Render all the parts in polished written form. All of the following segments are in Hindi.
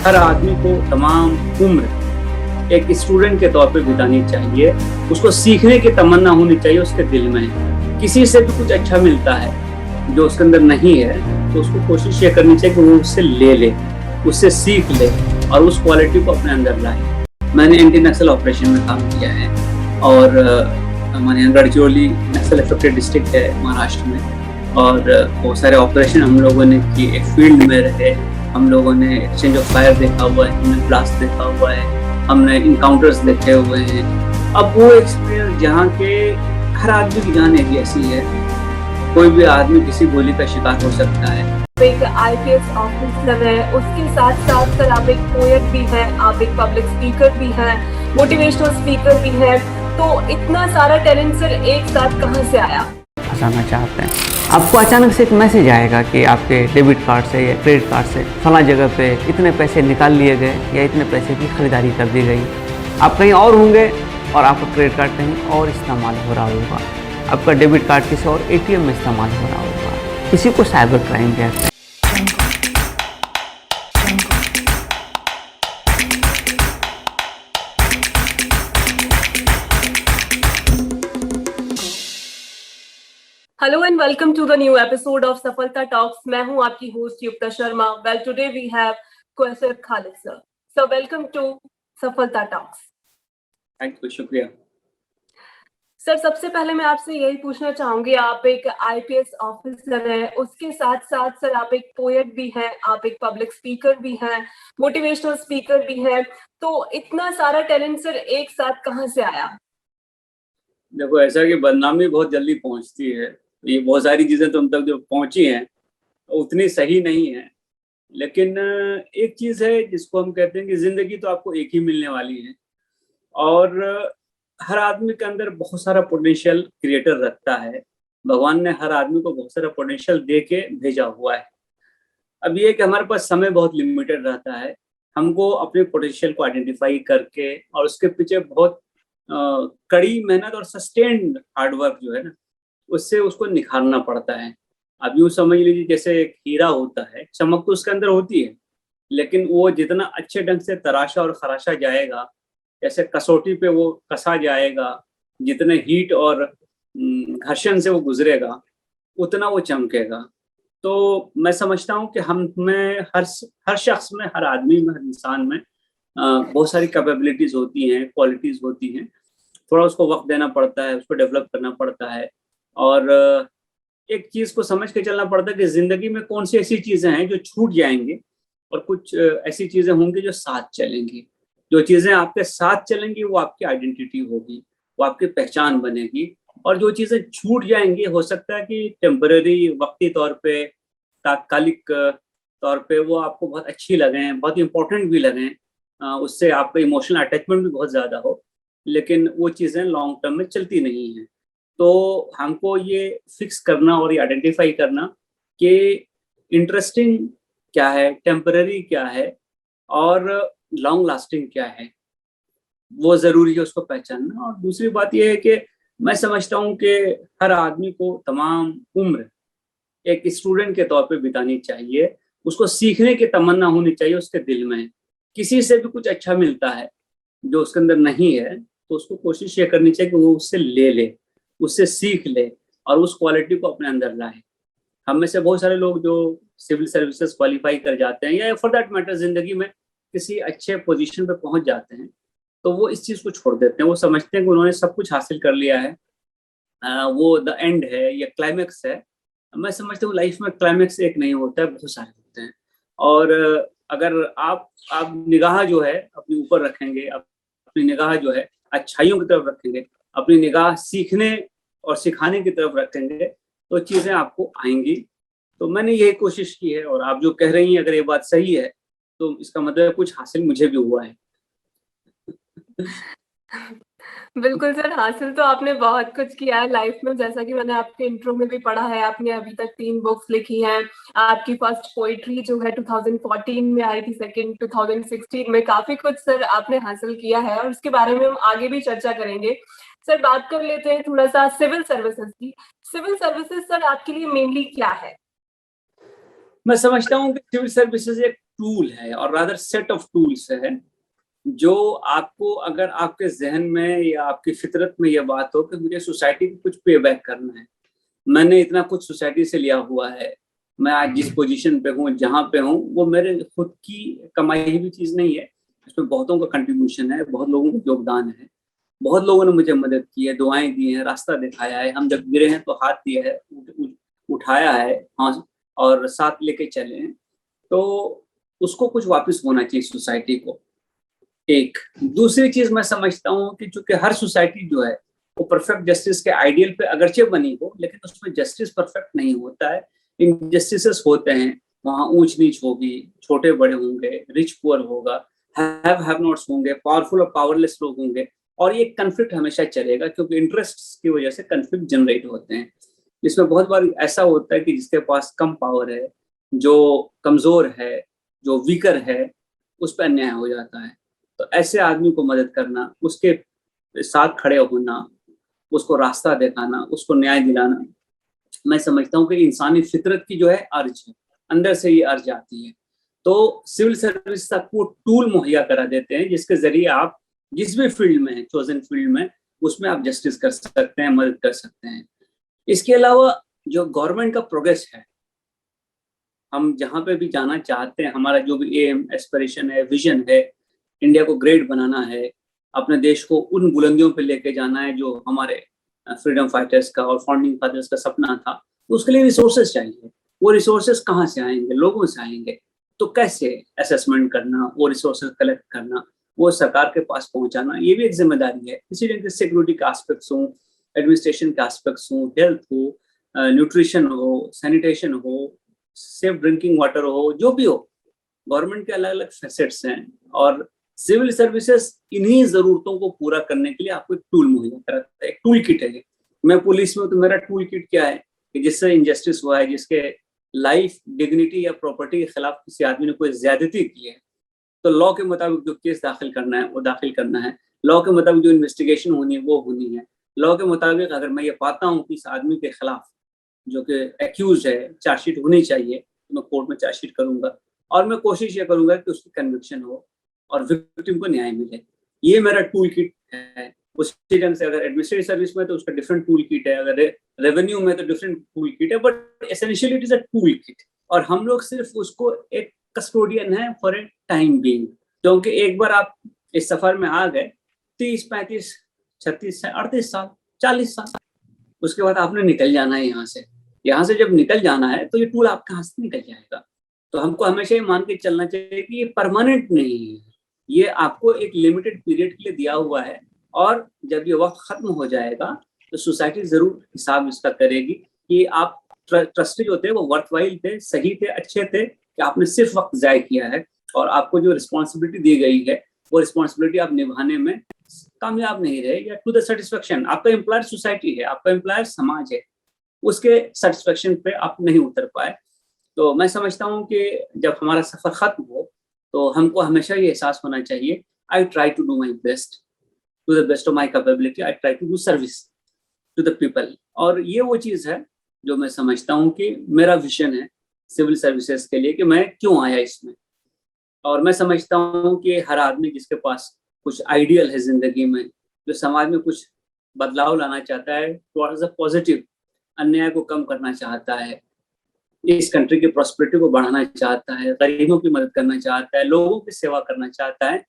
हर आदमी को तमाम उम्र एक स्टूडेंट के तौर पे बितानी चाहिए। उसको सीखने की तमन्ना होनी चाहिए उसके दिल में। किसी से भी कुछ अच्छा मिलता है जो उसके अंदर नहीं है तो उसको कोशिश ये करनी चाहिए कि वो उससे ले, उससे सीख ले और उस क्वालिटी को अपने अंदर लाए। मैंने एंटी नक्सल ऑपरेशन में काम किया है और हमारे यहाँ गढ़चिरौली नक्सल अफेक्टेड डिस्ट्रिक्ट है महाराष्ट्र में, और बहुत सारे ऑपरेशन हम लोगों ने किए। एक फील्ड में रहे, हम लोगों ने एक्सचेंज ऑफ फायर देखा हुआ है, हमने ब्लास्ट देखा हुआ है, हमने इनकाउंटर्स देखे हुए हैं। अब वो एक्सपीरियंस जहाँ के हर आदमी की जान एक ऐसी है, कोई भी आदमी किसी गोली का शिकार हो सकता है। एक आईपीएस ऑफिसर है, उसके साथ साथ सर आप एक पोएट भी हैं, आप एक पब्लिक स्पीकर भी हैं, मोटिवेशनल स्पीकर भी हैं, तो इतना सारा टैलेंट सर एक साथ कहाँ से आया? फंसाना चाहते हैं आपको, अचानक से एक मैसेज आएगा कि आपके डेबिट कार्ड से या क्रेडिट कार्ड से फला जगह पे इतने पैसे निकाल लिए गए या इतने पैसे की खरीदारी कर दी गई। आप कहीं और होंगे और आपका क्रेडिट कार्ड कहीं और इस्तेमाल हो रहा होगा, आपका डेबिट कार्ड किसी और एटीएम में इस्तेमाल हो रहा होगा। इसी को साइबर क्राइम कहते हैं। Hello and welcome to the new episode of Safalta Talks. मैं हूँ आपकी host Yukta Sharma. Well, today we have Quasar Khalid sir. So welcome to Safalta Talks. Thank you, शुक्रिया। सर सबसे पहले मैं आपसे यही पूछना चाहूंगी, आप एक आईपीएस ऑफिसर हैं, उसके साथ साथ सर आप एक पोएट भी हैं, आप एक पब्लिक स्पीकर भी हैं, मोटिवेशनल स्पीकर भी हैं, तो इतना सारा टैलेंट सर एक साथ कहाँ से आया? देखो, ऐसा कि बदनामी बहुत जल्दी पहुंचती है। ये बहुत सारी चीजें तुम तक जो पहुंची हैं उतनी सही नहीं है, लेकिन एक चीज है जिसको हम कहते हैं कि जिंदगी तो आपको एक ही मिलने वाली है और हर आदमी के अंदर बहुत सारा पोटेंशियल क्रिएटर रखता है। भगवान ने हर आदमी को बहुत सारा पोटेंशियल दे के भेजा हुआ है। अब ये कि हमारे पास समय बहुत लिमिटेड रहता है, हमको अपने पोटेंशियल को आइडेंटिफाई करके और उसके पीछे बहुत कड़ी मेहनत और सस्टेन्ड हार्डवर्क जो है ना, उससे उसको निखारना पड़ता है। अब यूँ समझ लीजिए जैसे एक हीरा होता है, चमक तो उसके अंदर होती है, लेकिन वो जितना अच्छे ढंग से तराशा और खराशा जाएगा, जैसे कसौटी पे वो कसा जाएगा, जितने हीट और घर्षण से वो गुजरेगा उतना वो चमकेगा। तो मैं समझता हूँ कि हम में हर शख्स में, हर आदमी में, हर इंसान में बहुत सारी कैपेबिलिटीज होती हैं, क्वालिटीज होती हैं। थोड़ा उसको वक्त देना पड़ता है, उसको डेवलप करना पड़ता है और एक चीज़ को समझ के चलना पड़ता है कि ज़िंदगी में कौन सी ऐसी चीज़ें हैं जो छूट जाएंगी और कुछ ऐसी चीज़ें होंगी जो साथ चलेंगी। जो चीज़ें आपके साथ चलेंगी वो आपकी आइडेंटिटी होगी, वो आपकी पहचान बनेगी, और जो चीज़ें छूट जाएंगी हो सकता है कि टेम्पररी, वक्ती तौर पे, तात्कालिक तौर पे वो आपको बहुत अच्छी लगें, बहुत इंपॉर्टेंट भी लगें, उससे आपका इमोशनल अटैचमेंट भी बहुत ज़्यादा हो, लेकिन वो चीज़ें लॉन्ग टर्म में चलती नहीं हैं। तो हमको ये फिक्स करना और ये आइडेंटिफाई करना कि इंटरेस्टिंग क्या है, टेम्पररी क्या है और लॉन्ग लास्टिंग क्या है, वो ज़रूरी है उसको पहचानना। और दूसरी बात ये है कि मैं समझता हूँ कि हर आदमी को तमाम उम्र एक स्टूडेंट के तौर पे बितानी चाहिए। उसको सीखने की तमन्ना होनी चाहिए उसके दिल में। किसी से भी कुछ अच्छा मिलता है जो उसके अंदर नहीं है तो उसको कोशिश ये करनी चाहिए कि वो उससे ले, उससे सीख ले और उस क्वालिटी को अपने अंदर लाए। हम में से बहुत सारे लोग जो सिविल सर्विसेज क्वालिफाई कर जाते हैं या फॉर दैट मैटर जिंदगी में किसी अच्छे पोजीशन पे पहुंच जाते हैं, तो वो इस चीज़ को छोड़ देते हैं। वो समझते हैं कि उन्होंने सब कुछ हासिल कर लिया है, वो द एंड है या क्लाइमैक्स है। मैं समझता हूँ लाइफ में क्लाइमैक्स एक नहीं होता है, बहुत सारे होते हैं। और अगर आप निगाह जो है अपने ऊपर रखेंगे, अपनी निगाह जो है अच्छाइयों की तरफ रखेंगे, अपनी निगाह सीखने और सिखाने की तरफ रखेंगे, तो चीज़ें आपको आएंगी। तो मैंने यही कोशिश की है और आप जो कह रही हैं अगर ये बात सही है तो इसका मतलब कुछ हासिल मुझे भी हुआ है। बिल्कुल सर, हासिल तो आपने बहुत कुछ किया है लाइफ में, जैसा कि मैंने आपके इंट्रो में भी पढ़ा है, आपने अभी तक 3 बुक्स लिखी हैं। आपकी फर्स्ट पोइट्री जो है 2014 में आई थी, सेकंड 2016 में। काफी कुछ सर आपने हासिल किया है और उसके बारे में हम आगे भी चर्चा करेंगे। सर बात कर लेते हैं थोड़ा सा सिविल सर्विसेज की। सिविल सर्विसेज सर आपके लिए मेनली क्या है? मैं समझता हूँ कि सिविल सर्विसेज एक टूल है और रादर सेट ऑफ टूल्स है जो आपको, अगर आपके जहन में या आपकी फितरत में यह बात हो कि मुझे सोसाइटी को कुछ पे बैक करना है, मैंने इतना कुछ सोसाइटी से लिया हुआ है, मैं आज जिस पोजीशन पे हूँ, जहाँ पे हूँ, वो मेरे खुद की कमाई हुई चीज़ नहीं है, इसमें बहुतों का कंट्रीब्यूशन है, बहुत लोगों का योगदान है, बहुत लोगों ने मुझे मदद की है, दुआएं दी हैं, रास्ता दिखाया है, हम जब गिरे हैं तो हाथ दिया है, उठाया है, हाँ, और साथ लेके चले हैं, तो उसको कुछ वापस होना चाहिए सोसाइटी को। एक दूसरी चीज मैं समझता हूँ कि चूंकि हर सोसाइटी जो है वो परफेक्ट जस्टिस के आइडियल पे अगरचे बनी हो, लेकिन उसमें जस्टिस परफेक्ट नहीं होता है, इनजस्टिसेस होते हैं, वहाँ ऊंच नीच होगी, छोटे बड़े होंगे, रिच पुअर होगा, हैव नॉट्स होंगे, पावरफुल और पावरलेस लोग होंगे, और ये कन्फ्लिक्ट हमेशा चलेगा क्योंकि इंटरेस्ट की वजह से कन्फ्लिक्ट जनरेट होते हैं। इसमें बहुत बार ऐसा होता है कि जिसके पास कम पावर है, जो कमजोर है, जो वीकर है, उस पर अन्याय हो जाता है। तो ऐसे आदमी को मदद करना, उसके साथ खड़े होना, उसको रास्ता दिखाना, उसको न्याय दिलाना, मैं समझता हूँ कि इंसानी फितरत की जो है अर्ज है, अंदर से ये अर्ज आती है। तो सिविल सर्विस आपको टूल मुहैया करा देते हैं जिसके जरिए आप जिस भी फील्ड में, चोजन फील्ड में, उसमें आप जस्टिस कर सकते हैं, मदद कर सकते हैं। इसके अलावा जो गवर्नमेंट का प्रोग्रेस है, हम जहाँ पे भी जाना चाहते हैं, हमारा जो भी एम, एस्पिरेशन है, विजन है, इंडिया को ग्रेट बनाना है, अपने देश को उन बुलंदियों पे लेके जाना है जो हमारे फ्रीडम फाइटर्स का और फाउंडिंग फादर्स का सपना था, तो उसके लिए रिसोर्सेज चाहिए। वो रिसोर्सेज कहाँ से आएंगे? लोगों से आएंगे। तो कैसे असेसमेंट करना, वो रिसोर्सेज कलेक्ट करना, वो सरकार के पास पहुंचाना, ये भी एक जिम्मेदारी है। इसी तरह सिक्योरिटी के एस्पेक्ट्स हों, एडमिनिस्ट्रेशन के एस्पेक्ट्स हों, हेल्थ हो, न्यूट्रिशन हो, सैनिटेशन हो, सेफ ड्रिंकिंग वाटर हो, जो भी हो, गवर्नमेंट के अलग अलग फैसेट्स हैं और सिविल सर्विसेज इन्हीं जरूरतों को पूरा करने के लिए आपको एक टूल मुहैया कराता है, एक टूल किट है। मैं पुलिस में, तो मेरा टूल किट क्या है कि जिससे इंजस्टिस हुआ है, जिसके लाइफ, डिग्निटी या प्रॉपर्टी के खिलाफ किसी आदमी ने कोई ज्यादती की है, तो लॉ के मुताबिक जो केस दाखिल करना है वो दाखिल करना है, लॉ के मुताबिक जो इन्वेस्टिगेशन होनी है वो होनी है, लॉ के मुताबिक अगर मैं ये पाता हूँ कि इस आदमी के खिलाफ जो कि एक्यूज है, चार्जशीट होनी चाहिए, तो मैं कोर्ट में चार्जशीट करूंगा और मैं कोशिश ये करूंगा कि उसकी कन्विक्शन हो और विक्टिम को न्याय मिले। ये मेरा टूल किट है। उसी ढंग से अगर एडमिनिस्ट्रेटिव सर्विस में तो उसका डिफरेंट टूल किट है, अगर रेवेन्यू में तो डिफरेंट टूल किट है, but essentially it is a tool kit. और हम लोग सिर्फ उसको एक कस्टोडियन है फॉर ए टाइम बीइंग, क्योंकि एक बार आप इस सफर में आ गए 30, 35, 36, 38 साल, 40 साल, उसके बाद आपने निकल जाना है यहाँ से। यहाँ से जब निकल जाना है तो ये टूल आपके हाथ से निकल जाएगा। तो हमको हमेशा ये मान के चलना चाहिए कि ये परमानेंट नहीं है, ये आपको एक लिमिटेड पीरियड के लिए दिया हुआ है, और जब ये वक्त खत्म हो जाएगा तो सोसाइटी जरूर हिसाब इसका करेगी कि आप ट्रस्टी जो थे वो वर्थवाइल थे, सही थे, अच्छे थे, कि आपने सिर्फ वक्त जाय किया है और आपको जो रिस्पॉन्सिबिलिटी दी गई है वो रिस्पॉन्सिबिलिटी आप निभाने में कामयाब नहीं रहे, या टू द सेटिस्फेक्शन, आपका एम्प्लॉयर सोसाइटी है, आपका एम्प्लॉयर समाज है, उसके सेटिस्फेक्शन पे आप नहीं उतर पाए। तो मैं समझता हूँ कि जब हमारा सफर खत्म हो तो हमको हमेशा ये एहसास होना चाहिए, I try to do my best, to the best of my capability, I try to do service to the people. और ये वो चीज़ है जो मैं समझता हूँ कि मेरा विजन है सिविल सर्विसेज के लिए, कि मैं क्यों आया इसमें। और मैं समझता हूँ कि हर आदमी जिसके पास कुछ आइडियल है जिंदगी में, जो समाज में कुछ बदलाव लाना चाहता है, थोड़ा सा पॉजिटिव, अन्याय को कम करना चाहता है, इस कंट्री की प्रॉस्पेरिटी को बढ़ाना चाहता है, गरीबों की मदद करना चाहता है, लोगों की सेवा करना चाहता है,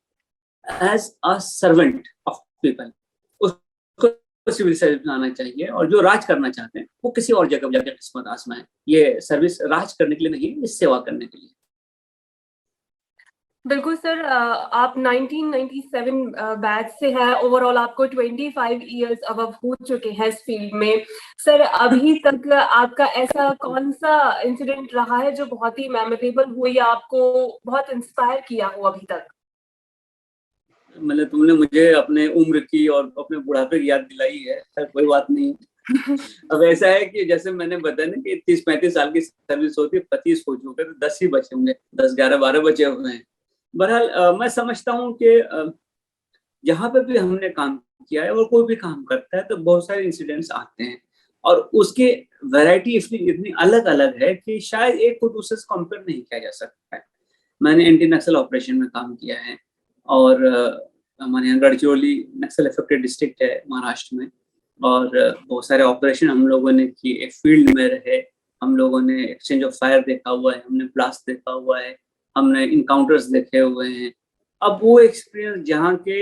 as a servant of people, उसको सिविल सर्विस में आना चाहिए। और जो राज करना चाहते हैं वो किसी और जगह जाकर किस्मत आजमाएं। ये सर्विस राज करने के लिए नहीं, ये सेवा करने के लिए। बिल्कुल सर, आप 1997 बैच से हैं, ओवरऑल आपको 25 इयर्स अब हो चुके हैं इस फील्ड में। सर अभी तक आपका ऐसा कौन सा इंसिडेंट रहा है जो बहुत ही मेमोरेबल हो या आपको बहुत इंस्पायर किया हो अभी तक? मतलब तुमने मुझे अपने उम्र की और अपने बुढ़ापे की याद दिलाई है, कोई बात नहीं। अब ऐसा है कि जैसे मैंने बताया ना कि 30-35 साल की सर्विस होती है, 25 हो चुके तो 10 ही बचे होंगे, 10, 11, 12 बचे हुए हैं। बहरहाल मैं समझता हूँ कि जहाँ पे भी हमने काम किया है और कोई भी काम करता है तो बहुत सारे इंसिडेंट्स आते हैं, और उसकी वैरायटी इतनी अलग अलग है कि शायद एक को दूसरे से कंपेयर नहीं किया जा सकता है। मैंने एंटी नक्सल ऑपरेशन में काम किया है और हमारे यहाँ गढ़चिरौली नक्सल अफेक्टेड डिस्ट्रिक्ट है महाराष्ट्र में, और बहुत सारे ऑपरेशन हम लोगों ने किए, फील्ड में रहे, हम लोगों ने एक्सचेंज ऑफ फायर देखा हुआ है, हमने ब्लास्ट देखा हुआ है, हमने इनकाउंटर्स देखे हुए हैं। अब वो एक्सपीरियंस जहाँ के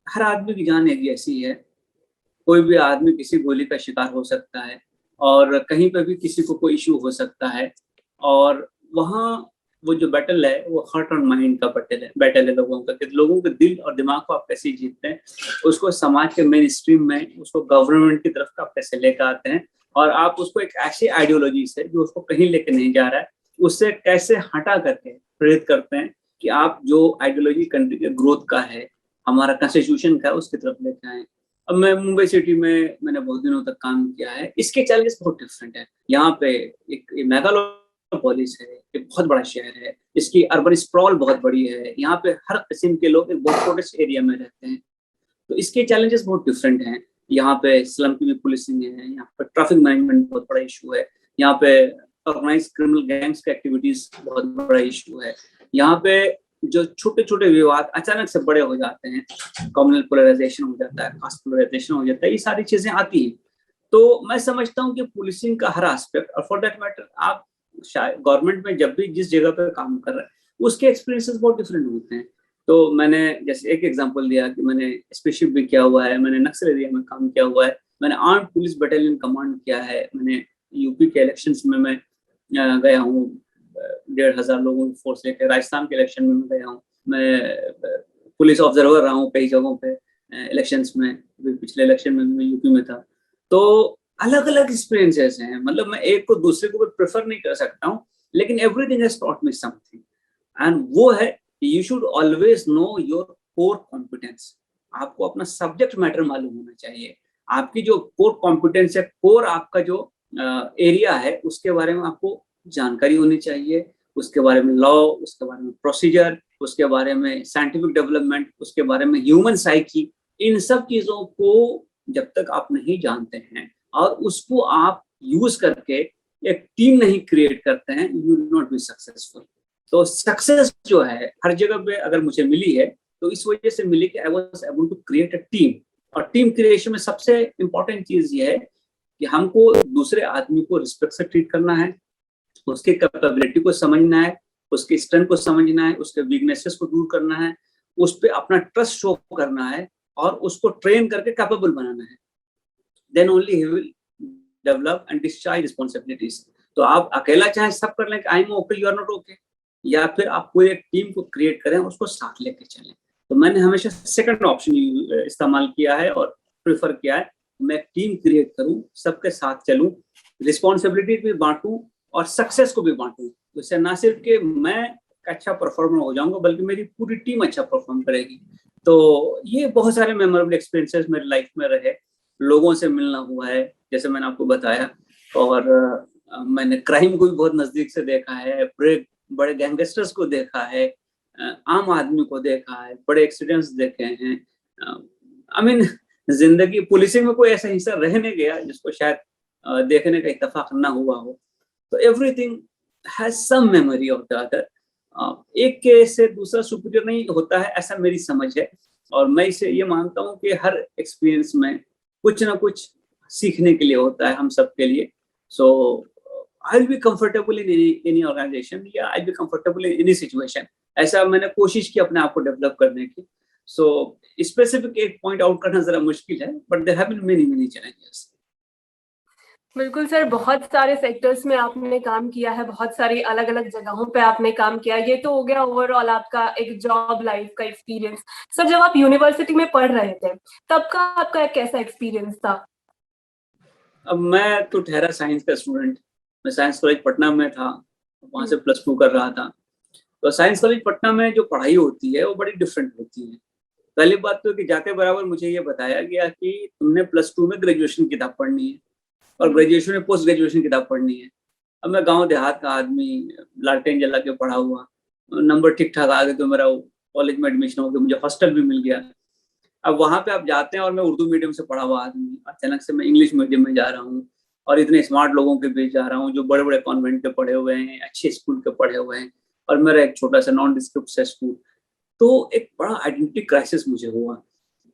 हर आदमी की जान एक जैसी है, कोई भी आदमी किसी गोली का शिकार हो सकता है और कहीं पर भी किसी को कोई इशू हो सकता है, और वहाँ वो जो बैटल है वो हार्ट और माइंड का बैटल है लोगों का, कि लोगों के दिल और दिमाग को आप कैसे जीतते हैं, उसको समाज के मेन स्ट्रीम में, उसको गवर्नमेंट की तरफ आप कैसे लेकर आते हैं, और आप उसको एक ऐसी आइडियोलॉजी से जो उसको कहीं लेकर नहीं जा रहा है, उससे कैसे हटा करके प्रेरित करते हैं कि आप जो आइडियोलॉजी कंट्री के ग्रोथ का है, हमारा कॉन्स्टिट्यूशन का है, उसकी तरफ लेकर आए। अब मैं मुंबई सिटी में मैंने बहुत दिनों तक काम किया है, इसके चैलेंजेस बहुत डिफरेंट है। यहाँ पे एक मेगालोपोलिस है, एक बहुत बड़ा शहर है, इसकी अर्बन स्प्रॉल बहुत बड़ी है, यहाँ पे हर किस्म के लोग एक बहुत छोटे एरिया में रहते हैं, तो इसके चैलेंजेस बहुत डिफरेंट हैं। यहाँ पे स्लम की भी पुलिसिंग है, यहाँ पे ट्रैफिक मैनेजमेंट बहुत बड़ा इशू है, यहाँ पे ऑर्गेनाइज क्रिमिनल गैंग्स का एक्टिविटीज बहुत बड़ा इशू है, यहाँ पे जो छोटे छोटे विवाद अचानक से बड़े हो जाते हैं, कम्युनल पोलराइजेशन हो जाता है, कास्ट पोलराइजेशन हो जाता है, ये सारी चीजें आती हैं। तो मैं समझता हूँ कि पुलिसिंग का हर एस्पेक्ट, और फॉर दैट मैटर आप गवर्नमेंट में जब भी जिस जगह पे काम कर रहे हैं उसके एक्सपीरियंसेस बहुत डिफरेंट होते हैं। तो मैंने जैसे एक एग्जांपल दिया कि मैंने स्पेसशिप भी किया हुआ है, मैंने नक्सल एरिया में काम किया हुआ है, मैंने आर्म्ड पुलिस बटालियन कमांड किया है, मैंने यूपी के इलेक्शंस में मैं गया हूँ 1,500 लोगों की फोर्स लेकर, राजस्थान के इलेक्शन में मैं गया हूँ, मैं पुलिस ऑब्जर्वर रहा हूँ कई जगहों पे इलेक्शंस में, पिछले इलेक्शन में मैं यूपी में था। तो अलग अलग एक्सपीरियंसेस हैं, मतलब मैं एक को दूसरे को प्रेफर नहीं कर सकता हूँ, लेकिन everything has taught me something, and वो है you should always know your core competence. आपको अपना सब्जेक्ट मैटर मालूम होना चाहिए, आपकी जो कोर कॉम्पिटेंस है, कोर आपका जो एरिया है, उसके बारे में आपको जानकारी होनी चाहिए, उसके बारे में लॉ, उसके बारे में प्रोसीजर, उसके बारे में साइंटिफिक डेवलपमेंट, उसके बारे में ह्यूमन साइकी, इन सब चीजों को जब तक आप नहीं जानते हैं और उसको आप यूज करके एक टीम नहीं क्रिएट करते हैं, you will not be successful. तो सक्सेस जो है हर जगह पे अगर मुझे मिली है तो इस वजह से मिली कि I was able to create a team, और टीम क्रिएशन में सबसे इंपॉर्टेंट चीज ये है कि हमको दूसरे आदमी को रिस्पेक्ट से ट्रीट करना है, उसके कैपेबिलिटी को समझना है, उसके स्ट्रेंथ को समझना है, उसके वीकनेसेस को दूर करना है, उस पर अपना ट्रस्ट शो करना है और उसको ट्रेन करके कैपेबल बनाना है। Then only he will develop and discharge responsibilities. तो आप अकेला चाहे सब कर लें, I am okay you are not okay, या फिर आप कोई एक टीम को क्रिएट करें, उसको साथ लेके चलें। तो मैंने हमेशा सेकंड ऑप्शन इस्तेमाल किया है और प्रेफर किया है, मैं टीम क्रिएट करूं, सबके साथ चलूं, रिस्पॉन्सिबिलिटी भी बांटूं और सक्सेस को भी बांटूं। तो इससे ना सिर्फ कि मैं अच्छा परफॉर्मर हो जाऊंगा बल्कि मेरी पूरी टीम अच्छा परफॉर्म करेगी। तो ये बहुत सारे मेमोरेबल एक्सपीरियंसेस मेरी लाइफ में रहे, लोगों से मिलना हुआ है जैसे मैंने आपको बताया, और मैंने क्राइम को भी बहुत नजदीक से देखा है, बड़े गैंगस्टर्स को देखा है, आम आदमी को देखा है, बड़े एक्सीडेंट्स देखे हैं। आई मीन जिंदगी पुलिसिंग में कोई ऐसा हिस्सा रह नहीं गया जिसको शायद देखने का इत्तेफाक ना हुआ हो। तो everything has some memory of the other. एक के से दूसरा सुपीरियर नहीं होता है, ऐसा मेरी समझ है, और मैं इसे ये मानता हूँ कि हर एक्सपीरियंस में कुछ ना कुछ सीखने के लिए होता है हम सब के लिए। So I will be comfortable in any organisation, या I will be comfortable in any situation. ऐसा मैंने कोशिश की अपने आप को डेवलप करने की। सो स्पेसिफिक एक पॉइंट आउट करना जरा मुश्किल है, but there have been many challenges. बिल्कुल सर, बहुत सारे सेक्टर्स में आपने काम किया है, बहुत सारी अलग अलग जगहों पे आपने काम किया। ये तो हो गया ओवरऑल आपका एक जॉब लाइफ का एक्सपीरियंस। सर जब आप यूनिवर्सिटी में पढ़ रहे थे तब का आपका एक कैसा एक्सपीरियंस था? अब मैं तो ठहरा साइंस का स्टूडेंट, मैं साइंस कॉलेज पटना में था, वहाँ से +2 कर रहा था। तो साइंस कॉलेज पटना में जो पढ़ाई होती है वो बड़ी डिफरेंट होती है। पहली बात तो कि जाते बराबर मुझे ये बताया गया कि तुमने +2 में ग्रेजुएशन किताब पढ़नी है और ग्रेजुएशन में पोस्ट ग्रेजुएशन किताब पढ़नी है। अब मैं गांव देहात का आदमी, लालटेन जला के पढ़ा हुआ, नंबर ठीक ठाक आ गए तो मेरा कॉलेज में एडमिशन हो गया, मुझे हॉस्टल भी मिल गया। अब वहाँ पे आप जाते हैं और मैं उर्दू मीडियम से पढ़ा हुआ आदमी, अचानक से मैं इंग्लिश मीडियम में जा रहा हूँ और इतने स्मार्ट लोगों के बीच जा रहा हूँ जो बड़े बड़े कॉन्वेंट के पढ़े हुए हैं, अच्छे स्कूल के पढ़े हुए हैं। और मेरा एक छोटा सा नॉन डिस्क्रिप्ट सा स्कूल। तो एक बड़ा आइडेंटिटी क्राइसिस मुझे हुआ,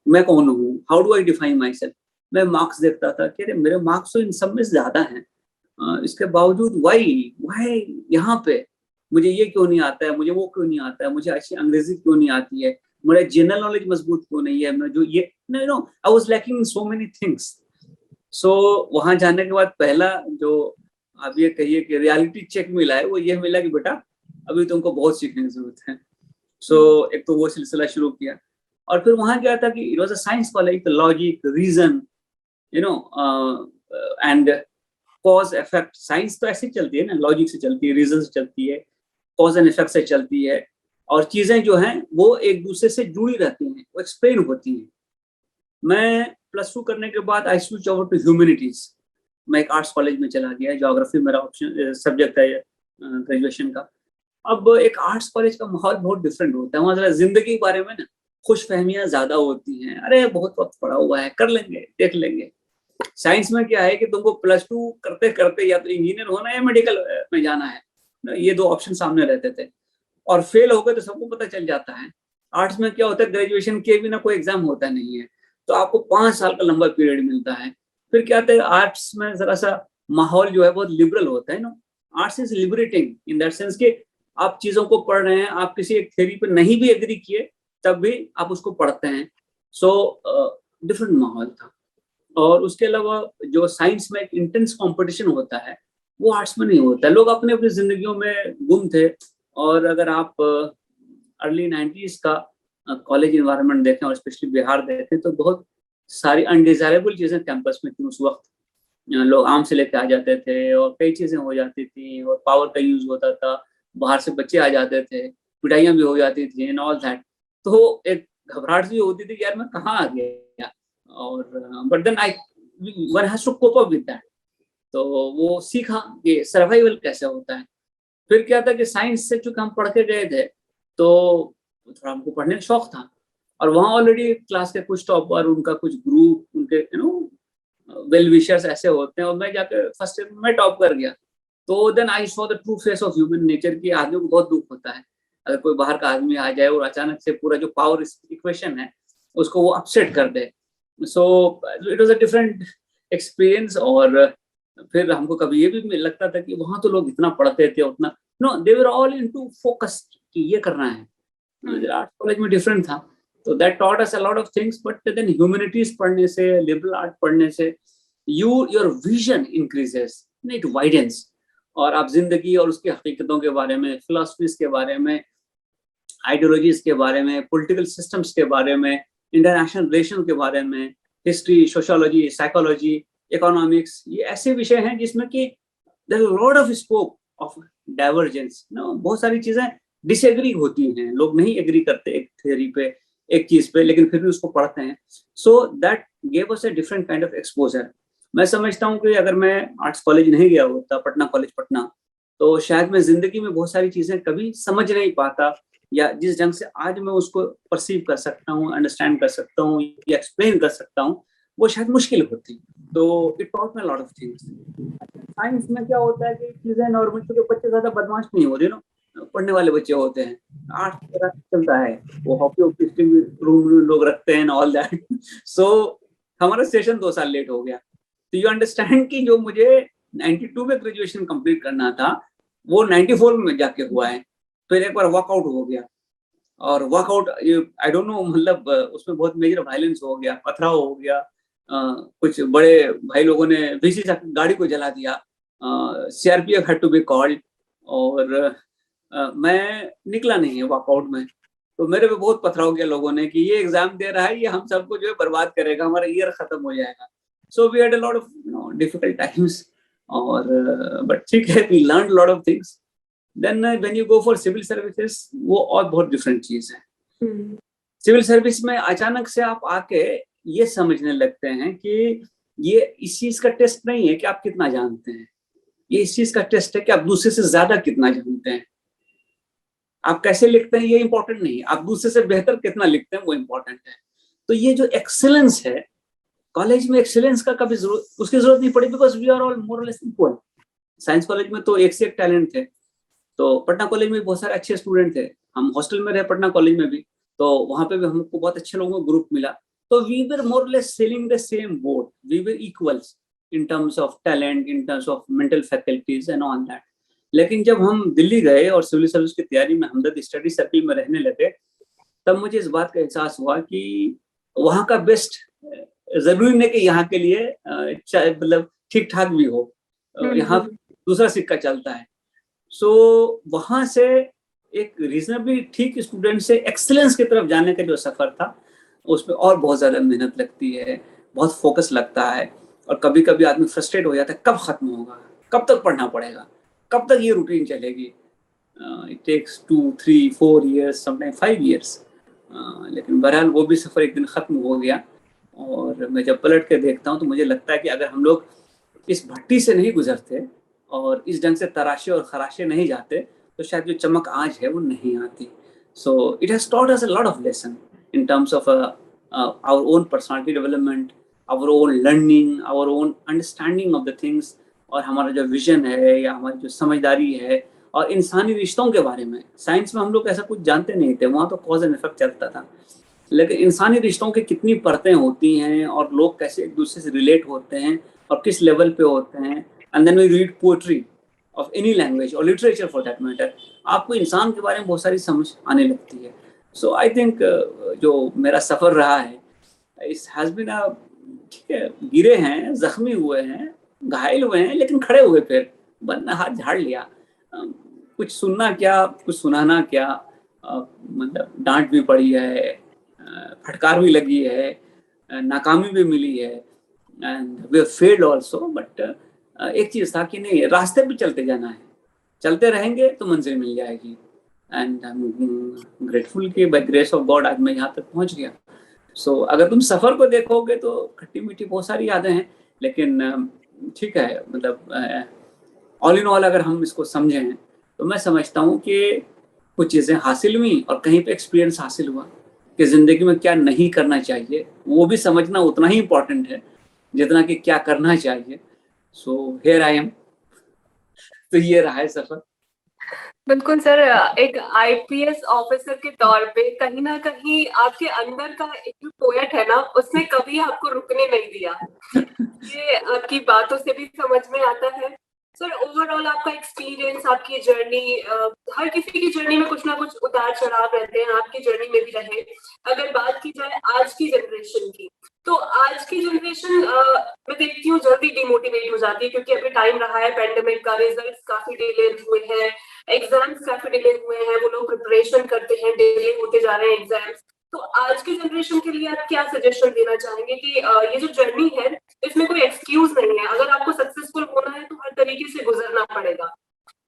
मैं कौन हूँ, how do I define my self. मैं मार्क्स देखता था कि अरे मेरे मार्क्स तो इन सब में ज्यादा हैं, इसके बावजूद वाई यहाँ पे मुझे ये क्यों नहीं आता है, मुझे वो क्यों नहीं आता है, मुझे अच्छी अंग्रेजी क्यों नहीं आती है, मेरा जनरल नॉलेज मजबूत क्यों नहीं है, मैं जो ये no I was lacking in so many things. So वहां जाने के बाद पहला जो आप ये कहिए कि रियलिटी चेक मिला है वो ये मिला कि बेटा अभी तुमको बहुत सीखने की जरूरत है। सो एक तो वो सिलसिला शुरू किया, और फिर वहां क्या था कि it was a science college, logic, reason, you know, and cause effect. Science तो ऐसे चलती है ना, लॉजिक से चलती है, रीजन से चलती है, कॉज एंड इफेक्ट से चलती है, और चीजें जो हैं वो एक दूसरे से जुड़ी रहती हैं, वो एक्सप्लेन होती हैं। मैं +2 करने के बाद I switch over to humanities. मैं एक आर्ट्स कॉलेज में चला गया, ज्योग्राफी मेरा ऑप्शन सब्जेक्ट है ग्रेजुएशन का। अब एक आर्ट्स कॉलेज का माहौल बहुत डिफरेंट होता है, वहाँ जरा जिंदगी के बारे में ना खुश फहमियाँ ज्यादा होती हैं, अरे बहुत वक्त पड़ा हुआ है, कर लेंगे, देख लेंगे। साइंस में क्या है कि तुमको +2 करते करते या तो इंजीनियर होना है या मेडिकल में जाना है, ये 2 ऑप्शन सामने रहते थे, और फेल हो गए तो सबको पता चल जाता है। आर्ट्स में क्या होता है, ग्रेजुएशन के बिना कोई एग्जाम होता नहीं है, तो आपको 5 साल का लंबा पीरियड मिलता है। फिर क्या होता है, आर्ट्स में जरा सा माहौल जो है बहुत लिबरल होता है ना। Arts is liberating in that sense कि आप चीजों को पढ़ रहे हैं, आप किसी एक थ्योरी पे नहीं भी एग्री किए तब भी आप उसको पढ़ते हैं। सो डिफरेंट माहौल था। और उसके अलावा जो साइंस में एक इंटेंस कंपटीशन होता है वो आर्ट्स में नहीं होता है, लोग अपने अपनी जिंदगियों में गुम थे। और अगर आप अर्ली 90s का कॉलेज इन्वायरमेंट देखें और स्पेशली बिहार देखें तो बहुत सारी अनडिजायरेबल चीजें कैंपस में थी उस वक्त। लोग आम से लेके आ जाते थे और कई चीजें हो जाती थी, और पावर का यूज होता था, बाहर से बच्चे आ जाते थे, पिटाइयाँ भी हो जाती थी एंड ऑल दैट। तो एक घबराहट भी होती थी कि यार मैं कहाँ आ गया, और but then I one has to cope up with that. तो वो सीखा कि सर्वाइवल कैसे होता है। फिर क्या था कि साइंस से चूंकि हम पढ़ के गए थे तो थोड़ा हमको पढ़ने का शौक था, और वहाँ ऑलरेडी क्लास के कुछ टॉपर, उनका कुछ ग्रुप, उनके वेल विशर्स ऐसे होते हैं, और मैं जाकर फर्स्ट ईयर में टॉप कर गया। तो then I saw the true face of human nature की आदमी को बहुत दुख होता है अगर कोई बाहर का आदमी आ जाए और अचानक से पूरा जो पावर इक्वेशन है उसको वो अपसेट कर दे। So it was a different experience. और फिर हमको कभी ये भी लगता था कि वहां तो लोग इतना पढ़ते थे, उतना no they were all into focused कि ये करना है। आर्ट कॉलेज में डिफरेंट था, तो that taught us a lot of things. But then humanities पढ़ने से, लिबरल आर्ट पढ़ने से your vision increases, it widens, और आप जिंदगी और उसकी हकीकतों के बारे में, फिलॉसफीज के बारे में, आइडियोलॉजीज के बारे में, पॉलिटिकल सिस्टम्स के बारे में, इंटरनेशनल रिलेशन के बारे में, हिस्ट्री, सोशियोलॉजी, साइकोलॉजी, इकोनॉमिक्स, ये ऐसे विषय हैं जिसमें कि there is a lot of scope of divergence. बहुत सारी चीजें डिसएग्री होती हैं, लोग नहीं एग्री करते एक थ्योरी पे, एक चीज पे, लेकिन फिर भी उसको पढ़ते हैं। So that gave us a different kind of exposure. मैं समझता हूँ कि अगर मैं आर्ट्स कॉलेज नहीं गया होता, पटना कॉलेज पटना, तो शायद मैं जिंदगी में बहुत सारी चीजें कभी समझ नहीं पाता, या जिस ढंग से आज मैं उसको परसीव कर सकता हूँ, अंडरस्टैंड कर सकता हूँ या एक्सप्लेन कर सकता हूँ, वो शायद मुश्किल होती। तो it taught me lot of things. Science में क्या होता है कि चीजें नॉर्मल, क्योंकि बच्चे ज्यादा बदमाश नहीं होते ना, पढ़ने वाले बच्चे होते हैं। आर्ट्स तरह चलता है, वो हॉकी रूम लोग रखते हैं ऑल दैट। सो हमारा सेशन 2 साल लेट हो गया। तो यू अंडरस्टैंड कि जो मुझे 92 में ग्रेजुएशन कंप्लीट करना था वो 94 में जाके हुआ है। फिर एक बार वॉकआउट हो गया, और वॉकआउट आई डोंट नो, मतलब उसमें बहुत मेजर वायलेंस हो गया, पथराव हो गया, कुछ बड़े भाई लोगों ने वीसी गाड़ी को जला दिया, CRPF had to be called, और मैं निकला नहीं है वॉकआउट में। तो मेरे पे बहुत पथराव किया लोगों ने कि ये एग्जाम दे रहा है, ये हम सबको जो है बर्बाद करेगा, हमारा ईयर खत्म हो जाएगा। So we had a lot of difficult times, और बट ठीक है, we learn lot of things. Then when you go for civil services, वो और बहुत डिफरेंट चीज है। सिविल सर्विस में अचानक से आप आके ये समझने लगते हैं कि ये इस चीज का टेस्ट नहीं है कि आप कितना जानते हैं, ये इस चीज का टेस्ट है कि आप दूसरे से ज्यादा कितना जानते हैं। आप कैसे लिखते हैं ये इंपॉर्टेंट नहीं है, आप दूसरे से बेहतर कितना लिखते हैं वो इंपॉर्टेंट है। तो ये जो एक्सेलेंस है कॉलेज में, एक्सेलेंस का कभी उसकी जरूरत नहीं पड़ी, because we are all more और लेस इक्वल। साइंस कॉलेज में तो एक से एक टैलेंट थे, तो पटना कॉलेज में बहुत सारे अच्छे स्टूडेंट थे, हम हॉस्टल में रहे पटना कॉलेज में भी, तो वहां पे भी हमको बहुत अच्छे लोगों का ग्रुप मिला। तो we were more less sailing the same boat, we were equals in terms of talent, in terms of mental faculties and all that. लेकिन जब हम दिल्ली गए और सिविल सर्विस की तैयारी में हमदर्द स्टडी सर्किल में रहने लगे, तब मुझे इस बात का एहसास हुआ कि वहाँ का बेस्ट जरूरी नहीं कि यहाँ के लिए मतलब ठीक ठाक भी हो, यहाँ दूसरा सिक्का चलता है। सो वहाँ से एक रीजनेबली ठीक स्टूडेंट से एक्सीलेंस की तरफ जाने का जो सफर था, उसमें और बहुत ज्यादा मेहनत लगती है, बहुत फोकस लगता है, और कभी कभी आदमी फ्रस्ट्रेट हो जाता है, कब खत्म होगा, कब तक पढ़ना पड़ेगा, कब तक ये रूटीन चलेगी। It takes 2, 3, 4 years, sometime 5 years। लेकिन बहरहाल वो भी सफ़र एक दिन ख़त्म हो गया। और मैं जब पलट के देखता हूँ तो मुझे लगता है कि अगर हम लोग इस भट्टी से नहीं गुजरते और इस ढंग से तराशे और खराशे नहीं जाते, तो शायद जो चमक आज है वो नहीं आती। So it has taught us a lot of lesson in terms of our own personality development, our own learning, our own understanding of the things, और हमारा जो विजन है या हमारी जो समझदारी है, और इंसानी रिश्तों के बारे में। साइंस में हम लोग ऐसा कुछ जानते नहीं थे, वहाँ तो कॉज एंड इफेक्ट चलता था, लेकिन इंसानी रिश्तों की कितनी परतें होती हैं और लोग कैसे एक दूसरे से रिलेट होते हैं और किस लेवल पे होते हैं। And then we read poetry of any language और लिटरेचर फॉर दैट मैटर, आपको इंसान के बारे में बहुत सारी समझ आने लगती है। सो आई थिंक जो मेरा सफ़र रहा है, इस हैज़ बीन अ, ठीक है, गिरे हैं, जख्मी हुए हैं, घायल हुए हैं, लेकिन खड़े हुए फिर बनना हाथ झाड़ लिया। कुछ सुनना क्या, कुछ सुनाना क्या, मतलब डांट भी पड़ी है, फटकार भी लगी है, नाकामी भी मिली है, and we failed also. But एक चीज था कि नहीं, रास्ते पे चलते जाना है, चलते रहेंगे तो मंजिल मिल जाएगी। एंड आई एम ग्रेटफुल कि बाय ग्रेस ऑफ गॉड आज मैं यहाँ तक पहुँच गया। सो अगर तुम सफर को देखोगे तो खट्टी मीठी बहुत सारी यादें हैं, लेकिन ठीक है, मतलब ऑल इन ऑल अगर हम इसको समझें तो मैं समझता हूँ कि कुछ चीज़ें हासिल हुई और कहीं पे एक्सपीरियंस हासिल हुआ कि ज़िंदगी में क्या नहीं करना चाहिए, वो भी समझना उतना ही इम्पोर्टेंट है जितना कि क्या करना चाहिए। So here I am. तो ये रहा है सफर। बिल्कुल सर, एक आईपीएस ऑफिसर के तौर पे कहीं ना कहीं आपके अंदर का एक जो पोएट है ना, उसने कभी आपको रुकने नहीं दिया। ये आपकी बातों से भी समझ में आता है। सर ओवरऑल आपका एक्सपीरियंस, आपकी जर्नी, हर किसी की जर्नी में कुछ ना कुछ उतार चढ़ाव रहते हैं, आपकी जर्नी में भी रहे। अगर बात की जाए आज की जनरेशन की, तो आज की जनरेशन मैं देखती हूँ जल्दी डिमोटिवेट हो जाती है, क्योंकि अभी टाइम रहा है पेंडेमिक का, रिजल्ट्स काफी डिले हुए हैं, एग्जाम्स काफी डिले हुए हैं, वो लोग प्रिपरेशन करते हैं, डिले होते जा रहे हैं एग्जाम्स। तो आज की जनरेशन के लिए आप क्या सजेशन देना चाहेंगे कि ये जो जर्नी है इसमें कोई एक्सक्यूज नहीं है, अगर आपको सक्सेसफुल होना है तो हर तरीके से गुजरना पड़ेगा,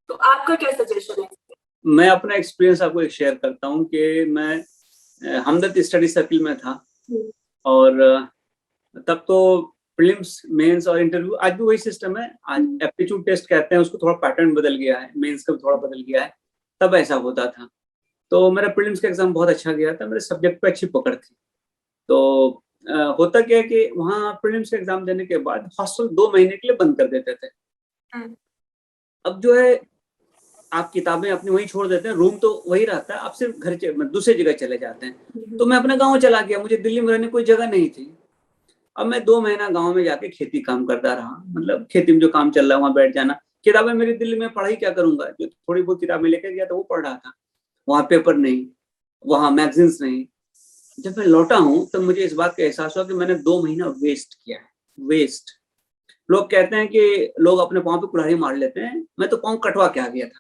तो आपका क्या सजेशन है? मैं अपना एक्सपीरियंस आपको शेयर करता हूँ कि मैं हमदर्द स्टडी सर्किल में था, और तब तो प्रीलिम्स, मेंस और इंटरव्यू, आज भी वही सिस्टम है। आज एप्टीट्यूड टेस्ट कहते हैं उसको, थोड़ा पैटर्न बदल गया है, मेंस का भी थोड़ा बदल गया है, तब ऐसा होता था। तो मेरा प्रीलिम्स का एग्जाम बहुत अच्छा गया था, मेरे सब्जेक्ट पे अच्छी पकड़ थी। तो होता क्या है कि वहाँ प्रीलिम्स का एग्जाम देने के बाद हॉस्टल 2 महीने के लिए बंद कर देते थे। अब जो है आप किताबें अपनी वहीं छोड़ देते हैं, रूम तो वही रहता है, आप सिर्फ घर दूसरी जगह चले जाते हैं। तो मैं अपने गाँव चला गया, मुझे दिल्ली में रहने कोई जगह नहीं थी। अब मैं 2 महीना गाँव में जाके खेती काम करता रहा, मतलब खेती में जो काम चल रहा है वहाँ बैठ जाना। किताबें मेरी दिल्ली में पढ़ाई क्या करूंगा, जो थोड़ी बहुत किताबें लेकर गया था वो पढ़ रहा था, वहाँ पेपर नहीं, वहाँ मैगजीन्स नहीं। जब मैं लौटा हूँ तो मुझे इस बात का एहसास हुआ कि मैंने 2 महीना वेस्ट किया है। वेस्ट, लोग कहते हैं कि लोग अपने पाँव पे कुल्हाड़ी मार लेते हैं, मैं तो पाँव कटवा के आ गया था।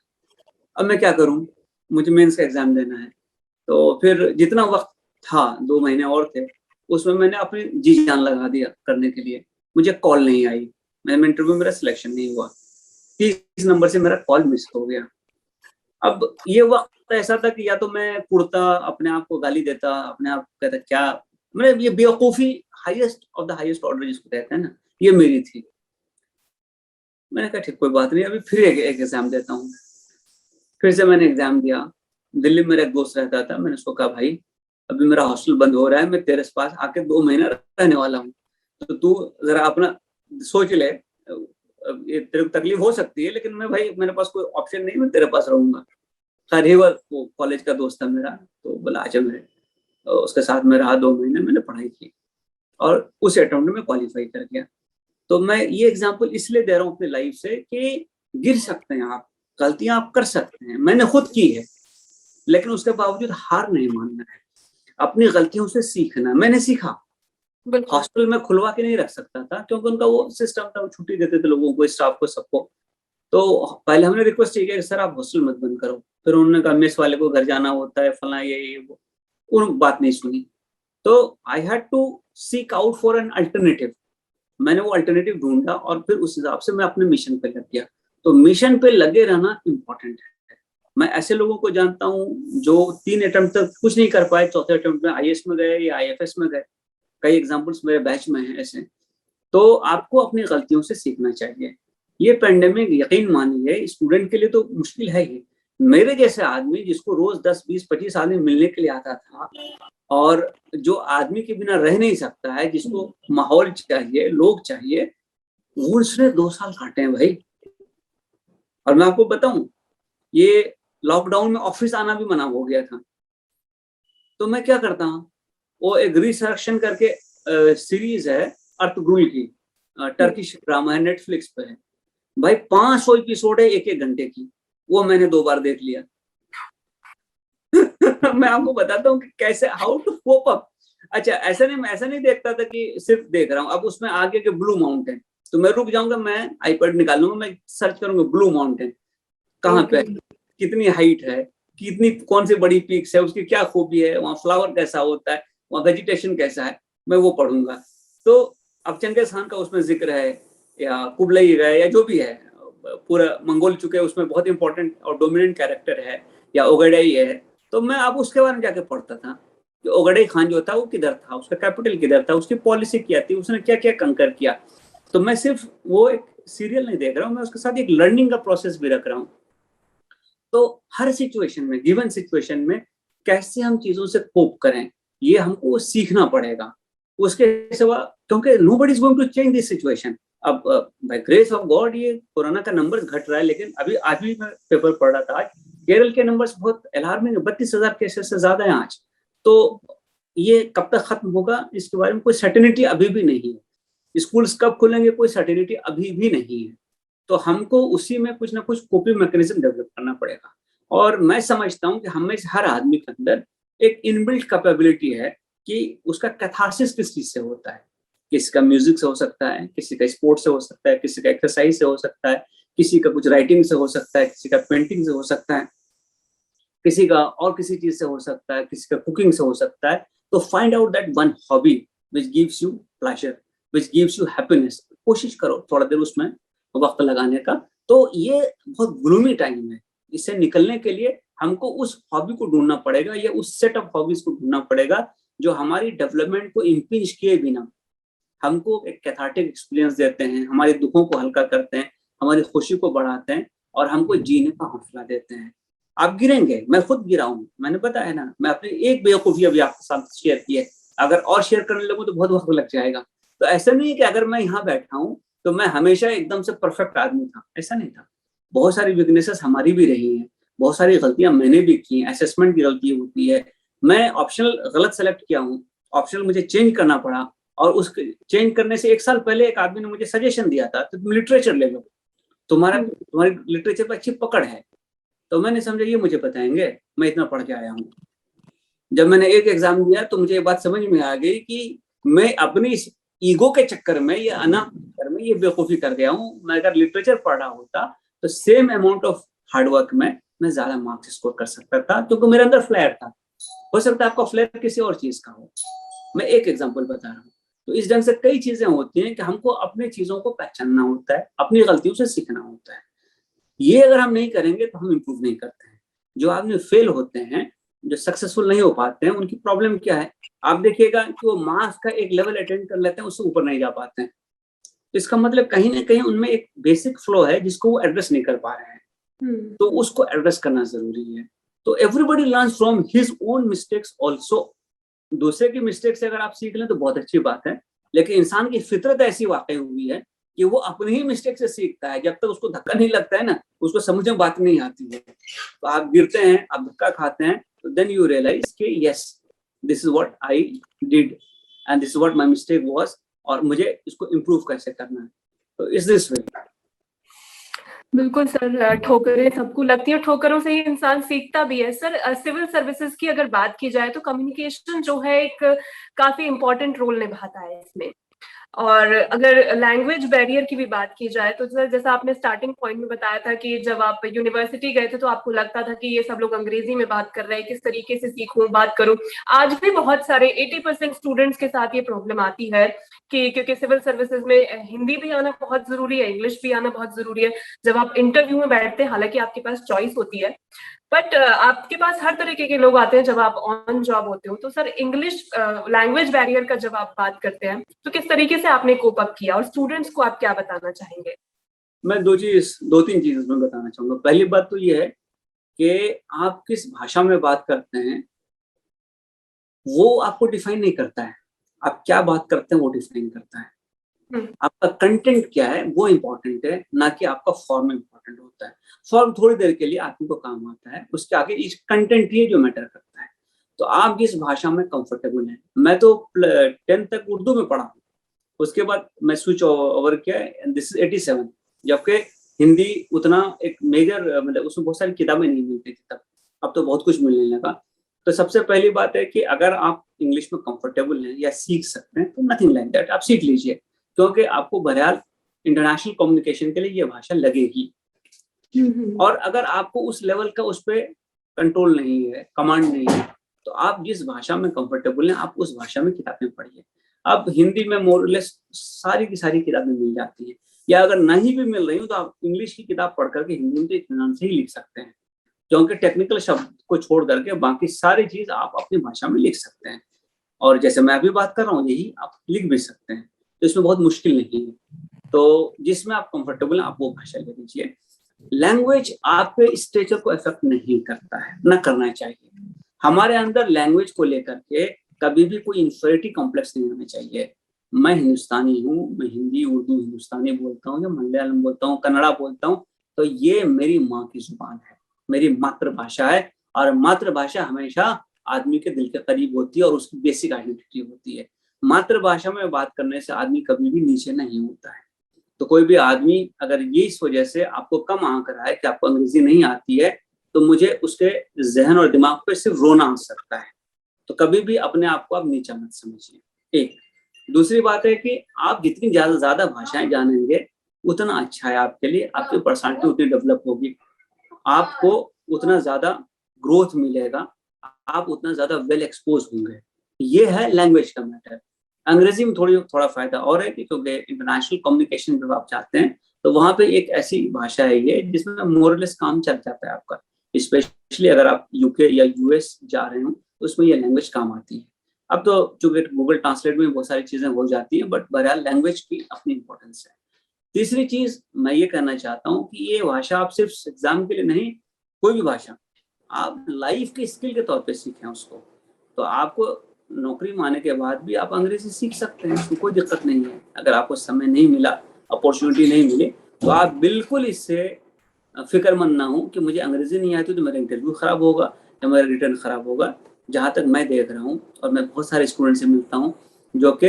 अब मैं क्या करूँ, मुझे मेंस का एग्जाम देना है। तो फिर जितना वक्त था, 2 महीने और थे, उसमें मैंने अपनी जी जान लगा दिया करने के लिए। मुझे कॉल नहीं आई, मैं इंटरव्यू, मेरा सिलेक्शन नहीं हुआ, 30 नंबर से मेरा कॉल मिस हो गया। अब ये वक्त ऐसा था कि या तो मैं कुड़ता, अपने आप को गाली देता, अपने आप कहता क्या, मतलब ये बेवकूफ़ी highest of the highest order जिसको कहते हैं ना, ये मेरी थी। मैंने कहा ठीक, कोई बात नहीं, अभी फिर एक एग्जाम देता हूँ। फिर से मैंने एग्जाम दिया। दिल्ली में मेरा एक दोस्त रहता था, मैंने उसको कहा भाई अभी मेरा हॉस्टल बंद हो रहा है, मैं तेरे पास आके 2 महीना रहने वाला हूँ, तो तू जरा अपना सोच ले, ये तेरे को तकलीफ हो सकती है, लेकिन मैं भाई मेरे पास कोई ऑप्शन नहीं, मैं तेरे पास रहूंगा। खैर ही वो कॉलेज का दोस्त था मेरा, तो बोला आजा मेरे, उसके साथ में रहा 2 महीने, मैंने पढ़ाई की और उस अटेम्प्ट में क्वालिफाई कर गया। तो मैं ये एग्जांपल इसलिए दे रहा हूँ अपनी लाइफ से कि गिर सकते हैं आप, गलतियां आप कर सकते हैं, मैंने खुद की है, लेकिन उसके बावजूद हार नहीं मानना है, अपनी गलतियों से सीखना। मैंने सीखा, हॉस्टल में खुलवा के नहीं रख सकता था क्योंकि उनका वो सिस्टम था, वो छुट्टी देते थे लोगों को, स्टाफ को, सबको। तो पहले हमने रिक्वेस्ट की कि सर आप हॉस्टल मत बंद करो, फिर उन्होंने कहा मेस वाले को घर जाना होता है, फला ये वो, उन बात नहीं सुनी। तो I had to seek out for an alternative. मैंने वो अल्टरनेटिव ढूंढा और फिर उस हिसाब से मैं अपने मिशन पे लग गया। तो मिशन पे लगे रहना इम्पोर्टेंट है। मैं ऐसे लोगों को जानता हूँ जो 3 अटेम्प्ट तक कुछ नहीं कर पाए, चौथे अटेम्प्ट में IAS में गए या IFS में गए। कई एग्जाम्पल्स मेरे बैच में हैं ऐसे। तो आपको अपनी गलतियों से सीखना चाहिए। ये पेंडेमिक यकीन मानिए स्टूडेंट के लिए तो मुश्किल है ही। मेरे जैसे आदमी जिसको रोज 10, 20, 25 आदमी मिलने के लिए आता था, और जो आदमी के बिना रह नहीं सकता है, जिसको माहौल चाहिए, लोग चाहिए, वो उसने 2 साल काटे हैं भाई। और मैं आपको बताऊं, ये लॉकडाउन में ऑफिस आना भी मना हो गया था। तो मैं क्या करता हूँ, वो एक रिसरेक्शन करके सीरीज है अर्तुगरुल की, टर्किश ड्रामा है, नेटफ्लिक्स पे है भाई। 500 एपिसोड है 1-1 घंटे की, वो मैंने 2 बार देख लिया। मैं आपको बताता हूँ कि कैसे, हाउ टू कोप अप। अच्छा, ऐसा नहीं देखता था कि सिर्फ देख रहा हूँ। अब उसमें आगे के ब्लू माउंटेन, तो मैं रुक जाऊंगा, मैं आईपैड निकालूंगा, मैं सर्च करूंगा ब्लू माउंटेन कहाँ पे, कितनी हाइट है, कितनी, कौन सी बड़ी पीक्स है, उसकी क्या खूबी है, वहाँ फ्लावर कैसा होता है, वहाँ वेजिटेशन कैसा है, मैं वो पढ़ूंगा। तो अब चंगेज खान का उसमें जिक्र है, या कुबलई है, या जो भी है, पूरा मंगोल चुके, उसमें बहुत इंपॉर्टेंट और डोमिनेंट कैरेक्टर है, या ओगडेई है। तो मैं अब उसके बारे में जाके पढ़ता था कि ओगडेई खान जो था वो किधर था, उसका कैपिटल किधर था, उसकी पॉलिसी क्या थी, उसने क्या क्या कंकर किया। तो मैं सिर्फ वो एक सीरियल नहीं देख रहा हूँ, मैं उसके साथ एक लर्निंग का प्रोसेस भी रख रहा हूँ। तो हर सिचुएशन में, गिवन सिचुएशन में कैसे हम चीजों से कोप करें, ये हमको सीखना पड़ेगा। उसके सिवा, क्योंकि nobody is going to change this situation. अब बाय ग्रेस ऑफ गॉड ये कोरोना का नंबर घट रहा है, लेकिन अभी आज भी मैं पेपर पढ़ रहा था, आज केरल के नंबर्स बहुत अलार्मिंग है, 32,000 केसेस से ज्यादा है आज। तो ये कब तक खत्म होगा इसके बारे में कोई सर्टेनिटी अभी भी नहीं है। स्कूल्स कब खुलेंगे कोई सर्टेनिटी अभी भी नहीं है। तो हमको उसी में कुछ ना कुछ कोपिंग मैकेनिज्म डेवलप करना पड़ेगा। और मैं समझता हूँ कि हमें हर आदमी के अंदर एक इनबिल्ट कैपेबिलिटी है कि उसका कैथारसिस किस चीज से होता है। किसी का म्यूजिक से हो सकता है, किसी का स्पोर्ट्स से हो सकता है, किसी का एक्सरसाइज से हो सकता है, किसी का कुछ राइटिंग से हो सकता है, किसी का पेंटिंग से हो सकता है, किसी का और किसी चीज से हो सकता है, किसी का कुकिंग से हो सकता है। तो find out that one hobby which gives you pleasure, which gives you happiness. कोशिश करो थोड़ा देर उसमें वक्त लगाने का। तो ये बहुत ग्लूमी टाइम है, इससे निकलने के लिए हमको उस हॉबी को ढूंढना पड़ेगा, या उस सेट ऑफ हॉबीज को ढूंढना पड़ेगा जो हमारी डेवलपमेंट को इम्पिंच किए बिना हमको एक कैथार्टिक एक्सपीरियंस देते हैं, हमारे दुखों को हल्का करते हैं, हमारी खुशी को बढ़ाते हैं, और हमको जीने का हौसला देते हैं। आप गिरेंगे, मैं खुद गिरा हूँ, मैंने बताया ना, मैं अपनी एक बेवकूफी अभी आपके साथ शेयर की है, अगर और शेयर करने लगूं तो बहुत वक्त लग जाएगा। तो ऐसा नहीं है कि अगर मैं यहाँ बैठा हूँ तो मैं हमेशा एकदम से परफेक्ट आदमी था, ऐसा नहीं था। बहुत सारी वीकनेसेस हमारी भी रही हैं, बहुत सारी गलतियां मैंने भी की, असेसमेंट की गलती होती है, मैं ऑप्शनल गलत सेलेक्ट किया हूँ, ऑप्शनल मुझे चेंज करना पड़ा। और उस चेंज करने से 1 साल पहले एक आदमी ने मुझे सजेशन दिया था, तो तुम लिटरेचर ले लो, तुम्हारी लिटरेचर पर अच्छी पकड़ है। तो मैंने समझा ये मुझे बताएंगे, मैं इतना पढ़ के आया हूँ। जब मैंने एक एग्जाम दिया तो मुझे ये बात समझ में आ गई कि मैं अपनी इस ईगो के चक्कर में, या चक्कर में ये बेवकूफी कर गया हूँ। मैं अगर लिटरेचर पढ़ रहा होता तो सेम अमाउंट ऑफ हार्डवर्क में मैं ज्यादा मार्क्स स्कोर कर सकता था, क्योंकि मेरे अंदर फ्लेयर था। हो सकता है आपका फ्लेयर किसी और चीज का हो, मैं एक एग्जाम्पल बता रहा हूँ। तो इस ढंग से कई चीजें होती हैं कि हमको अपनी चीजों को पहचानना होता है, अपनी गलतियों से सीखना होता है। ये अगर हम नहीं करेंगे तो हम इम्प्रूव नहीं करते हैं। जो आदमी फेल होते हैं, जो सक्सेसफुल नहीं हो पाते हैं, उनकी प्रॉब्लम क्या है, आप देखिएगा कि वो मार्क्स का एक लेवल अटेंड कर लेते हैं, उससे ऊपर नहीं जा पाते हैं। इसका मतलब कहीं ना कहीं उनमें एक बेसिक फ्लो है जिसको वो एड्रेस नहीं कर पा रहे हैं। तो उसको एड्रेस करना जरूरी है। तो everybody learns from his own mistakes also. दूसरे की मिस्टेक से अगर आप सीख लें तो बहुत अच्छी बात है, लेकिन इंसान की फितरत ऐसी वाकई हुई है कि वो अपने ही मिस्टेक से सीखता है। जब तक उसको धक्का नहीं लगता है ना, उसको समझ में बात नहीं आती है। तो आप गिरते हैं, आप धक्का खाते हैं, तो देन यू रियलाइज कि yes, this is what I did and this is what my mistake was, और मुझे इसको इम्प्रूव कैसे करना है। तो इज दिस वे। बिल्कुल सर, ठोकरें सबको लगती है, ठोकरों से ही इंसान सीखता भी है। सर, सिविल सर्विसेज की अगर बात की जाए तो कम्युनिकेशन जो है एक काफी इम्पोर्टेंट रोल निभाता है इसमें। और अगर लैंग्वेज बैरियर की भी बात की जाए तो सर, जैसा आपने स्टार्टिंग पॉइंट में बताया था कि जब आप यूनिवर्सिटी गए थे तो आपको लगता था कि ये सब लोग अंग्रेजी में बात कर रहे हैं, किस तरीके से सीखूं, बात करूं। आज भी बहुत सारे 80% स्टूडेंट्स के साथ ये प्रॉब्लम आती है कि क्योंकि सिविल सर्विसेज में हिंदी भी आना बहुत जरूरी है, इंग्लिश भी आना बहुत जरूरी है। जब आप इंटरव्यू में बैठते हैं, हालांकि आपके पास चॉइस होती है, बट आपके पास हर तरीके के लोग आते हैं जब आप ऑन जॉब होते हो। तो सर, इंग्लिश लैंग्वेज बैरियर का जब आप बात करते हैं तो किस तरीके से आपने कोप अप किया, और स्टूडेंट्स को आप क्या बताना चाहेंगे? मैं दो तीन चीज उसमें बताना चाहूंगा। पहली बात तो ये है कि आप किस भाषा में बात करते हैं वो आपको डिफाइन नहीं करता है। आप क्या बात करते हैं वो डिफाइन करता है। आपका कंटेंट क्या है वो इम्पोर्टेंट है, ना कि आपका फॉर्म इम्पोर्टेंट होता है। फॉर्म थोड़ी देर के लिए आदमी को काम आता है, उसके आगे इस कंटेंट ही है जो मैटर करता है। तो आप जिस भाषा में कंफर्टेबल हैं, मैं तो 10th तक उर्दू में पढ़ा हूँ, उसके बाद मैं स्विच ओवर किया, दिस इज 87, जबकि हिंदी उतना एक मेजर मतलब उसमें बहुत सारी किताबें नहीं मिलती थी तब, अब तो बहुत कुछ मिलने लगा। तो सबसे पहली बात है कि अगर आप इंग्लिश में कंफर्टेबल हैं या सीख सकते हैं तो नथिंग लाइक दैट, आप सीख लीजिए, क्योंकि आपको बहरहाल इंटरनेशनल कम्युनिकेशन के लिए ये भाषा लगेगी। और अगर आपको उस लेवल का उस पर कंट्रोल नहीं है, कमांड नहीं है, तो आप जिस भाषा में कंफर्टेबल हैं आप उस भाषा में किताबें पढ़िए। अब हिंदी में मोरलेस सारी की सारी किताबें मिल जाती हैं, या अगर नहीं भी मिल रही हो तो आप इंग्लिश की किताब पढ़ करके हिंदी में तो इत्मीनान से ही लिख सकते हैं, क्योंकि टेक्निकल शब्द को छोड़ करके बाकी सारी चीज आप अपनी भाषा में लिख सकते हैं। और जैसे मैं अभी बात कर रहा हूँ यही आप लिख भी सकते हैं, तो इसमें बहुत मुश्किल नहीं है। तो जिसमें आप कंफर्टेबल हैं आप वो भाषा ले लीजिए। लैंग्वेज आपके स्टेचर को इफेक्ट नहीं करता है, ना करना चाहिए। हमारे अंदर लैंग्वेज को लेकर के कभी भी कोई इंफीरियरिटी कॉम्प्लेक्स नहीं होना चाहिए। मैं हिंदुस्तानी हूँ, मैं हिंदी उर्दू हिंदुस्तानी बोलता हूँ या मलयालम बोलता हूँ, कन्नड़ा बोलता हूँ, तो ये मेरी माँ की जुबान है, मेरी मातृभाषा है। और मातृभाषा हमेशा आदमी के दिल के करीब होती है और उसकी बेसिक आइडेंटिटी होती है। मातृभाषा में बात करने से आदमी कभी भी नीचे नहीं होता है। तो कोई भी आदमी अगर ये इस वजह से आपको कम आंक रहा है कि आपको अंग्रेजी नहीं आती है, तो मुझे उसके जहन और दिमाग पे सिर्फ रोना आ सकता है। तो कभी भी अपने आप को आप नीचा मत समझिए। एक दूसरी बात है कि आप जितनी ज्यादा भाषाएं जानेंगे उतना अच्छा है आपके लिए, आपकी पर्सनालिटी उतनी डेवलप होगी, आपको उतना ज्यादा ग्रोथ मिलेगा, आप उतना ज्यादा वेल एक्सपोज होंगे। ये है लैंग्वेज का मैटर। अंग्रेजी में थोड़ा फायदा और है क्योंकि इंटरनेशनल कम्युनिकेशन जब आप चाहते हैं तो वहां पे एक ऐसी भाषा है ये जिसमें मोरलेस काम चल जाता है आपका। स्पेशली अगर आप यूके या यूएस जा रहे हो तो उसमें ये लैंग्वेज काम आती है। अब तो चूंकि गूगल ट्रांसलेट में बहुत सारी चीजें हो जाती हैं, बट बहरहाल लैंग्वेज की अपनी इंपॉर्टेंस है। तीसरी चीज मैं ये कहना चाहता हूँ कि ये भाषा आप सिर्फ एग्जाम के लिए नहीं, कोई भी भाषा आप लाइफ के स्किल के तौर पे सीखें उसको, तो आपको नौकरी में आने के बाद भी आप अंग्रेजी सीख सकते हैं, इसमें कोई दिक्कत नहीं है। अगर आपको समय नहीं मिला, अपॉर्चुनिटी नहीं मिली, तो आप बिल्कुल इससे फिक्रमंद ना हो कि मुझे अंग्रेजी नहीं आती तो मेरा इंटरव्यू खराब होगा या मेरा रिटर्न खराब होगा। जहाँ तक मैं देख रहा हूँ और मैं बहुत सारे स्टूडेंट से मिलता हूँ जो कि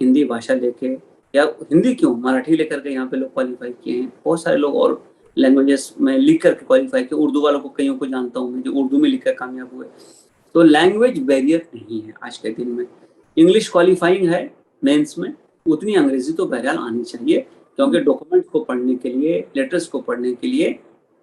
हिंदी भाषा लेके या हिंदी क्यों मराठी लेकर के यहाँ पे लोग क्वालिफाई किए हैं, बहुत सारे लोग और लैंग्वेजेस में लिख करके क्वालिफाई किए। उर्दू वालों को कईयों को जानता हूँ मैं जो उर्दू में लिख कर कामयाब हुए। तो लैंग्वेज बैरियर नहीं है आज के दिन में। इंग्लिश क्वालिफाइंग है मेंस में, उतनी अंग्रेजी तो बहरहाल आनी चाहिए, क्योंकि डॉक्यूमेंट को पढ़ने के लिए, लेटर्स को पढ़ने के लिए,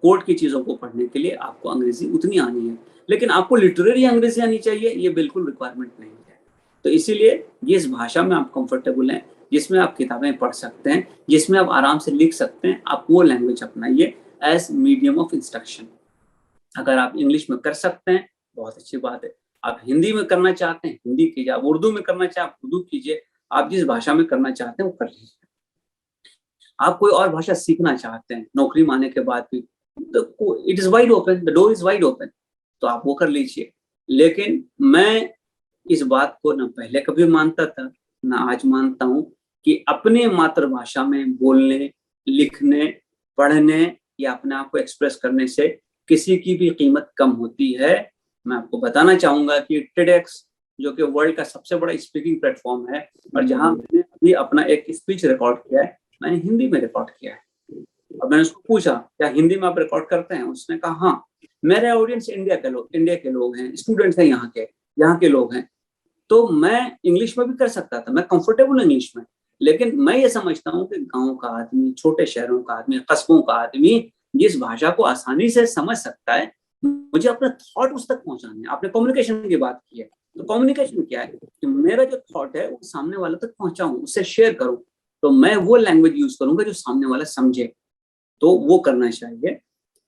कोर्ट की चीज़ों को पढ़ने के लिए आपको अंग्रेजी उतनी आनी है। लेकिन आपको लिटरेरी अंग्रेजी आनी चाहिए ये बिल्कुल रिक्वायरमेंट नहीं है। तो इसीलिए जिस भाषा में आप कंफर्टेबल हैं, जिसमें आप किताबें पढ़ सकते हैं, जिसमें आप आराम से लिख सकते हैं, आप वो लैंग्वेज अपनाइए एज मीडियम ऑफ इंस्ट्रक्शन। अगर आप इंग्लिश में कर सकते हैं बहुत अच्छी बात है, आप हिंदी में करना चाहते हैं हिंदी कीजिए, आप उर्दू में करना चाहते हैं उर्दू कीजिए, आप जिस भाषा में करना चाहते हैं वो कर लीजिए। आप कोई और भाषा सीखना चाहते हैं नौकरी में आने के बाद भी, तो it is wide open, the door is wide open, तो आप वो कर लीजिए। लेकिन मैं इस बात को ना पहले कभी मानता था ना आज मानता हूँ कि अपने मातृभाषा में बोलने, लिखने, पढ़ने या अपने आप को एक्सप्रेस करने से किसी की भी कीमत कम होती है। मैं आपको बताना चाहूंगा कि TEDx जो कि वर्ल्ड का सबसे बड़ा स्पीकिंग प्लेटफॉर्म है, और जहां मैंने अभी अपना एक स्पीच रिकॉर्ड किया है, मैंने हिंदी में रिकॉर्ड किया है। और मैंने उसको पूछा क्या हिंदी में आप रिकॉर्ड करते हैं? उसने कहा हाँ। मेरे ऑडियंस इंडिया के लोग हैं, स्टूडेंट्स हैं यहाँ के लोग हैं। तो मैं इंग्लिश में भी कर सकता था, मैं कंफर्टेबल इंग्लिश में, लेकिन मैं ये समझता हूँ कि गांव का आदमी, छोटे शहरों का आदमी, कस्बों का आदमी जिस भाषा को आसानी से समझ सकता है, मुझे अपना थॉट उस तक पहुंचाना है। आपने कम्युनिकेशन की बात की है, तो कम्युनिकेशन क्या है कि मेरा जो थॉट है वो सामने वाले तक पहुंचाऊं, उससे शेयर करूं। तो मैं वो लैंग्वेज यूज करूंगा जो सामने वाला समझे, तो वो करना चाहिए।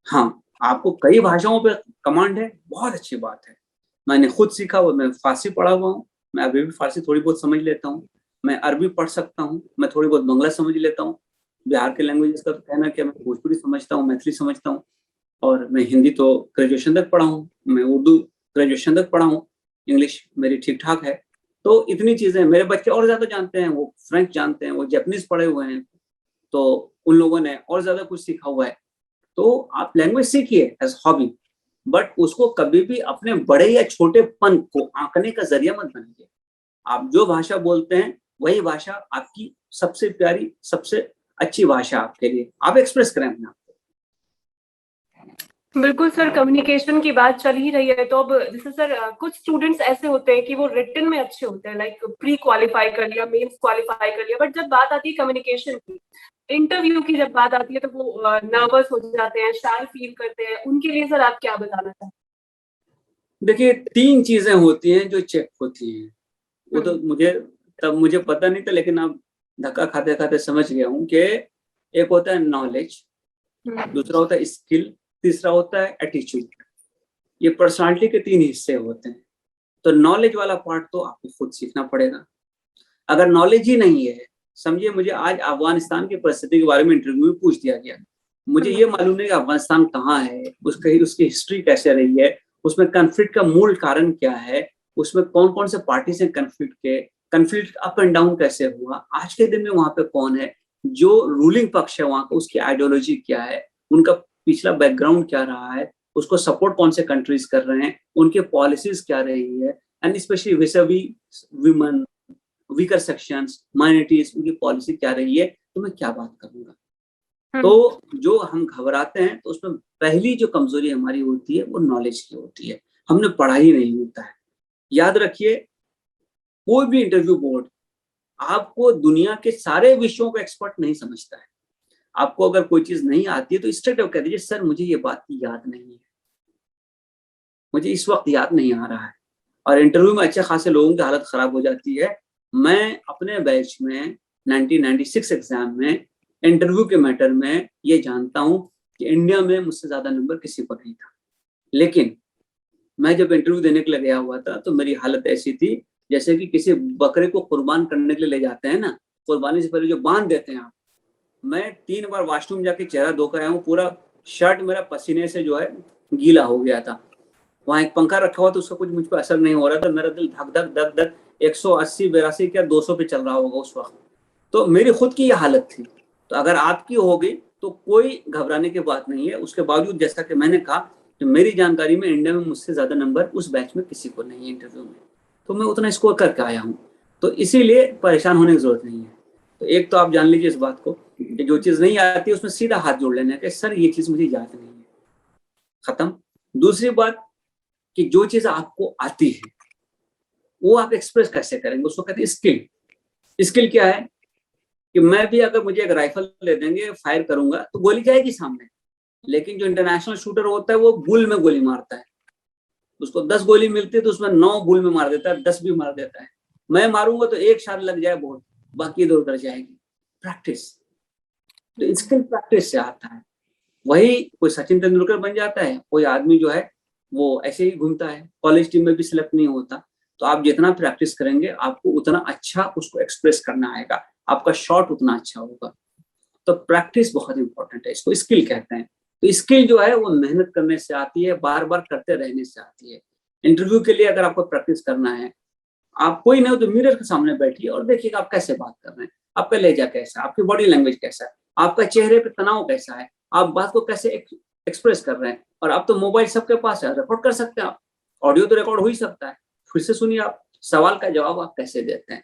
हाँ, आपको कई भाषाओं पे कमांड है, बहुत अच्छी बात है। मैंने खुद सीखा हुआ, मैं फारसी पढ़ा हुआ हूँ, मैं अभी भी फारसी थोड़ी बहुत समझ लेता हूँ। मैं अरबी पढ़ सकता हूँ, मैं थोड़ी बहुत बंगला समझ लेता हूँ। बिहार के लैंग्वेजेस का कहना क्या, मैं भोजपुरी समझता हूँ, मैथिली समझता हूँ। और मैं हिंदी तो ग्रेजुएशन तक पढ़ा हूँ, मैं उर्दू ग्रेजुएशन तक पढ़ा हूँ, इंग्लिश मेरी ठीक ठाक है। तो इतनी चीजें मेरे बच्चे और ज्यादा जानते हैं, वो फ्रेंच जानते हैं, वो जापानीज पढ़े हुए हैं, तो उन लोगों ने और ज्यादा कुछ सीखा हुआ है। तो आप लैंग्वेज सीखिए एज हॉबी, बट उसको कभी भी अपने बड़े या छोटेपन को आंकने का जरिया मत बनाइए। आप जो भाषा बोलते हैं वही भाषा आपकी सबसे प्यारी, सबसे अच्छी भाषा आपके लिए, आप एक्सप्रेस करें अपने आप को। बिल्कुल सर, कम्युनिकेशन की बात चल ही रही है, तो अब जैसे सर कुछ स्टूडेंट्स ऐसे होते हैं कि वो रिटन में अच्छे होते हैं, लाइक प्री क्वालिफाई कर लिया, मेंस क्वालिफाई कर लिया, बट जब बात आती है कम्युनिकेशन की, इंटरव्यू की जब बात आती है, तो वो नर्वस हो जाते हैं, शाय फील करते हैं। उनके लिए सर आप क्या बताना चाहते हैं? देखिए, 3 चीजें होती हैं जो चेक होती हैं। वो तो मुझे पता नहीं था, लेकिन अब धक्का खाते खाते समझ गया हूँ कि एक होता है नॉलेज, दूसरा होता है स्किल, तीसरा होता है एटीट्यूड। ये पर्सनालिटी के 3 हिस्से होते हैं। तो नॉलेज वाला पार्ट तो आपको खुद सीखना पड़ेगा। अगर नॉलेज ही नहीं है, समझिए मुझे आज अफगानिस्तान की परिस्थिति के बारे में इंटरव्यू में पूछ दिया गया, मुझे ये मालूम नहीं कि अफगानिस्तान कहाँ है, उसकी हिस्ट्री कैसे रही है, उसमें कन्फ्लिक्ट का मूल कारण क्या है, उसमें कौन कौन से पार्टी से कन्फ्लिक्ट अप एंड डाउन कैसे हुआ, आज के दिन में वहां पे कौन है, जो रूलिंग पक्ष है वहां का, उसकी आइडियोलॉजी क्या है, उनका पिछला बैकग्राउंड क्या रहा है, उसको सपोर्ट कौन से कंट्रीज कर रहे हैं, उनके पॉलिसीज क्या रही है, and specially vis a vis women, weaker sections, minorities, उनकी पॉलिसी क्या रही है, तो मैं क्या बात करूंगा। तो जो हम घबराते हैं, तो उसमें पहली जो कमजोरी हमारी होती है वो नॉलेज की होती है, हमने पढ़ा ही नहीं होता है। याद रखिए, कोई भी इंटरव्यू बोर्ड आपको दुनिया के सारे विषयों को एक्सपर्ट नहीं समझता है। आपको अगर कोई चीज नहीं आती है तो स्ट्रेट अप कह दीजिए, सर मुझे ये बात याद नहीं है, मुझे इस वक्त याद नहीं आ रहा है। और इंटरव्यू में अच्छे खासे लोगों की हालत खराब हो जाती है। मैं अपने बैच में 1996 एग्जाम में इंटरव्यू के मैटर में ये जानता हूँ कि इंडिया में मुझसे ज्यादा नंबर किसी को नहीं था, लेकिन मैं जब इंटरव्यू देने के लिए गया हुआ था तो मेरी हालत ऐसी थी जैसे कि किसी बकरे को कुर्बान करने के लिए ले जाते हैं ना, कुर्बानी से पहले जो बांध देते हैं आप। मैं 3 बार वॉशरूम जाके चेहरा धोकर आया हूँ, पूरा शर्ट मेरा पसीने से जो है गीला हो गया था। वहां एक पंखा रखा हुआ तो उसका कुछ मुझ पर असर नहीं हो रहा था, मेरा दिल धक धक धक धक 180 82 क्या 200 पे चल रहा होगा उस वक्त। तो मेरी खुद की ये हालत थी। तो अगर आपकी होगी तो कोई घबराने की बात नहीं है। उसके बावजूद जैसा कि मैंने कहा, तो मेरी जानकारी में इंडिया में मुझसे ज्यादा नंबर उस बैच में किसी को नहीं है इंटरव्यू में, तो मैं उतना स्कोर करके आया हूँ। तो इसीलिए परेशान होने की जरूरत नहीं है। तो एक तो आप जान लीजिए इस बात को कि जो चीज नहीं आती उसमें सीधा हाथ जोड़ लेना कि सर ये चीज मुझे याद नहीं है, खत्म। दूसरी बात कि जो चीज आपको आती है वो आप एक्सप्रेस कैसे करेंगे, उसको कहते हैं स्किल। स्किल क्या है कि मैं भी अगर मुझे एक राइफल दे देंगे, फायर करूंगा तो गोली जाएगी सामने, लेकिन जो इंटरनेशनल शूटर होता है वो बुल में गोली मारता है। उसको 10 गोली मिलती है तो उसमें 9 बुल में मार देता है, 10 भी मार देता है। मैं मारूंगा तो एक शॉट लग जाए बहुत, बाकी इधर उधर जाएगी। प्रैक्टिस, तो स्किल प्रैक्टिस से आता है। वही कोई सचिन तेंदुलकर बन जाता है, कोई आदमी जो है वो ऐसे ही घूमता है, कॉलेज टीम में भी सिलेक्ट नहीं होता। तो आप जितना प्रैक्टिस करेंगे आपको उतना अच्छा उसको एक्सप्रेस करना आएगा, आपका शॉट उतना अच्छा होगा। तो प्रैक्टिस बहुत इंपॉर्टेंट है, इसको स्किल कहते हैं। तो स्किल जो है वो मेहनत करने से आती है, बार बार करते रहने से आती है। इंटरव्यू के लिए अगर आपको प्रैक्टिस करना है, आप कोई नहीं हो तो मिरर के सामने बैठिए और देखिए आप कैसे बात कर रहे हैं। आपका लहजा कैसा है, आपकी बॉडी लैंग्वेज कैसा है, आपका चेहरे पे तनाव कैसा है, आप बात को कैसे एक्सप्रेस कर रहे हैं। और अब तो मोबाइल सबके पास है, रिकॉर्ड कर सकते हैं आप, ऑडियो तो रिकॉर्ड हो ही सकता है। फिर से सुनिए, आप सवाल का जवाब आप कैसे देते हैं,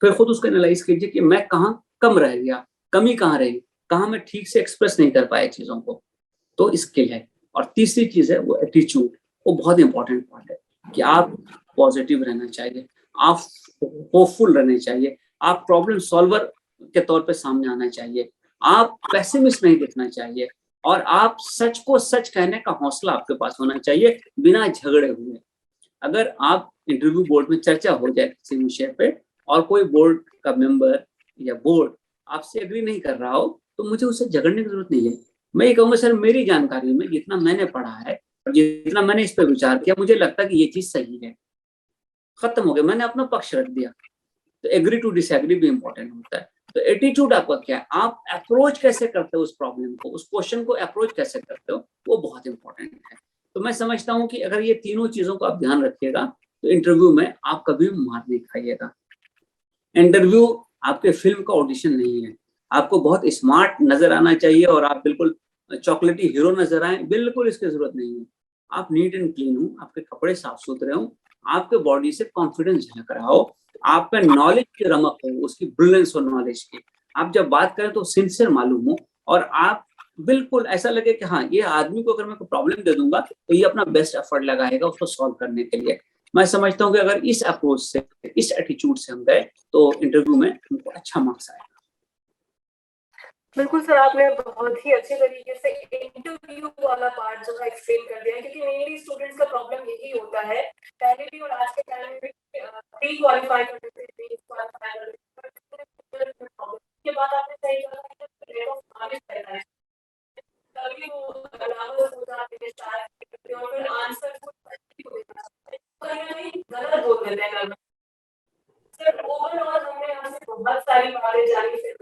फिर खुद उसको एनालाइज कीजिए कि मैं कहाँ कम रह गया, कमी कहाँ रही, कहाँ मैं ठीक से एक्सप्रेस नहीं कर पाया चीजों को। तो स्किल है। और तीसरी चीज है वो एटीट्यूड, वो बहुत इंपॉर्टेंट पार्ट है कि आप पॉजिटिव रहना चाहिए, आप होपफुल रहने चाहिए, आप प्रॉब्लम सॉल्वर के तौर पे सामने आना चाहिए, आप पेसिमिस्ट नहीं दिखना चाहिए, और आप सच को सच कहने का हौसला आपके पास होना चाहिए बिना झगड़े हुए। अगर आप इंटरव्यू बोर्ड में चर्चा हो जाए किसी विषय पे और कोई बोर्ड का मेंबर या बोर्ड आपसे एग्री नहीं कर रहा हो तो मुझे उससे झगड़ने की जरूरत नहीं है। मैं ये कहूँगा सर, मेरी जानकारी में जितना मैंने पढ़ा है और जितना मैंने इस पर विचार किया, मुझे लगता है कि ये चीज सही है, खत्म हो गया, मैंने अपना पक्ष रख दिया। तो एग्री टू डिसएग्री भी इंपॉर्टेंट होता है। तो एटीट्यूड आपका क्या है, आप अप्रोच कैसे करते हो उस प्रॉब्लम को, उस क्वेश्चन को अप्रोच कैसे करते हो, वो बहुत इंपॉर्टेंट है। तो मैं समझता हूँ कि अगर ये तीनों चीजों को आप ध्यान रखिएगा तो इंटरव्यू में आप कभी मार नहीं खाइएगा। इंटरव्यू आपके फिल्म का ऑडिशन नहीं है, आपको बहुत स्मार्ट नजर आना चाहिए और आप बिल्कुल चॉकलेटी हीरो नजर आए, बिल्कुल इसकी जरूरत नहीं है। आप नीट एंड क्लीन हो, आपके कपड़े साफ सुथरे हो, आपके बॉडी से कॉन्फिडेंस झलक रहा हो, आप पे नॉलेज की रमक हो, उसकी ब्रिलियंस हो नॉलेज की, आप जब बात करें तो सिंसियर मालूम हो, और आप बिल्कुल ऐसा लगे कि हाँ, ये आदमी को अगर मैं कोई प्रॉब्लम दे दूंगा तो ये अपना बेस्ट एफर्ट लगाएगा उसको सॉल्व करने के लिए। मैं समझता हूँ कि अगर इस अप्रोच से, इस एटीट्यूड से हम गए तो इंटरव्यू में हमको अच्छा मार्क्स आएगा। बिल्कुल सर, आपने बहुत ही अच्छे तरीके से इंटरव्यू वाला पार्ट जो है एक्सप्लेन कर दिया, क्योंकि मेनली स्टूडेंट्स का प्रॉब्लम यही होता है, पहले भी और आज के टाइम में भी प्री क्वालिफाई करते थे, प्री क्वालिफाई करते थे, के बाद आपने सही कहा कि रेट ऑफ नॉलेज रहता है, तभी वो बराबर हो जाते हैं स्टार्ट करते हैं, और फिर आंसर को अच्छी हो जाता है, कहीं ना कहीं गलत बोल देते हैं। सर ओवरऑल हमने यहाँ से बहुत सारी बातें जानी, फिर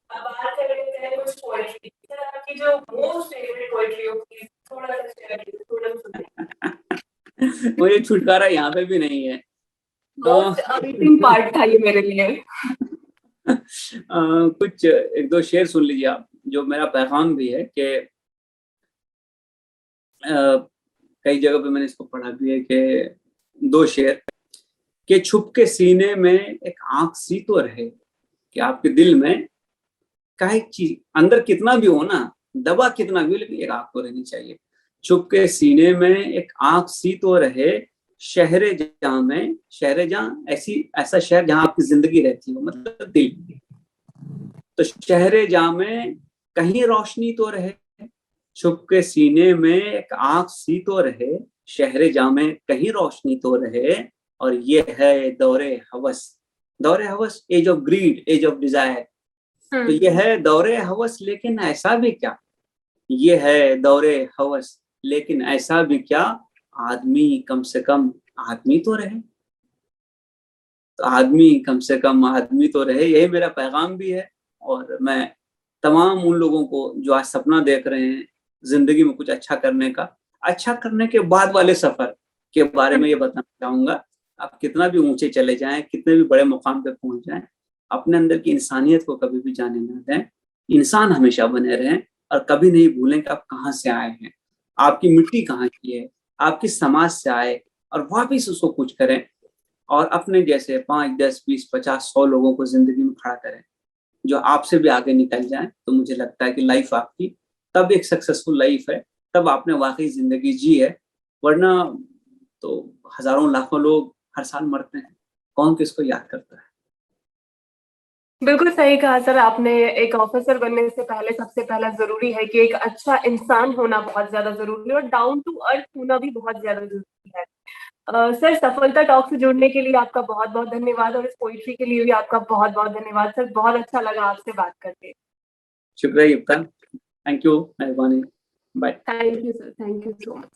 अब बात कर लेते हैं कुछ पोएट्री। सर आपकी जो मोस्ट फेवरेट पोएट्री होगी, थोड़ा सा शेयर कीजिए, थोड़ा सा। मुझे छुटकारा यहाँ पे भी नहीं है। मोस्ट अमेजिंग पार्ट था ये मेरे लिए। कुछ एक दो शेर सुन लीजिए आप, जो मेरा पैगाम भी है कि कई जगह पे मैंने इसको पढ़ा भी है कि दो शेर कि छुप के सीने में एक आंख सी तो रहे, कि आपके दिल में काहे चीज अंदर कितना भी हो ना, दबा कितना भी हो, लेकिन एक आंख तो रहनी चाहिए। छुप के सीने में एक आंख सी तो रहे, शहरे जहां में, शहरे जहां ऐसा शहर जहां आपकी जिंदगी रहती हो, मतलब दिल। तो शहरे जहां में कहीं रोशनी तो रहे, छुप के सीने में एक आंख सी तो रहे, शहरे जहां में कहीं रोशनी तो रहे, और ये है दौरे हवस। दौरे हवस, age of greed, age of desire. तो ये है दौरे हवस, लेकिन ऐसा भी क्या, ये है दौरे हवस लेकिन ऐसा भी क्या, आदमी कम से कम आदमी तो रहे। तो आदमी कम से कम आदमी तो रहे, यही मेरा पैगाम भी है। और मैं तमाम उन लोगों को जो आज सपना देख रहे हैं जिंदगी में कुछ अच्छा करने का, अच्छा करने के बाद वाले सफर के बारे में ये बताना चाहूंगा। आप कितना भी ऊंचे चले जाएं, कितने भी बड़े मुकाम पे पहुंच जाएं, अपने अंदर की इंसानियत को कभी भी जाने ना दें। इंसान हमेशा बने रहें और कभी नहीं भूलें कि आप कहाँ से आए हैं, आपकी मिट्टी कहाँ की है, आप किस समाज से आए, और वापिस उसको कुछ करें और अपने जैसे 5, 10, 20, 50, 100 लोगों को जिंदगी में खड़ा करें जो आपसे भी आगे निकल जाए। तो मुझे लगता है कि लाइफ आपकी तब एक सक्सेसफुल लाइफ है, तब आपने वाकई जिंदगी जी है। वरना तो हजारों लाखों लोग हर साल मरते हैं, कौन किसको याद करता है। बिल्कुल सही कहा सर आपने। एक ऑफिसर बनने से पहले सबसे पहला जरूरी है कि एक अच्छा इंसान होना बहुत ज्यादा जरूरी है, और डाउन टू अर्थ होना भी बहुत ज्यादा जरूरी है। सर सफलता टॉक से जुड़ने के लिए आपका बहुत बहुत धन्यवाद, और इस पोइट्री के लिए भी आपका बहुत बहुत धन्यवाद सर। बहुत अच्छा लगा आपसे बात करके। शुक्रिया युक्ता, थैंक यू, मेहरबानी, bye. Thank you sir, thank you so much.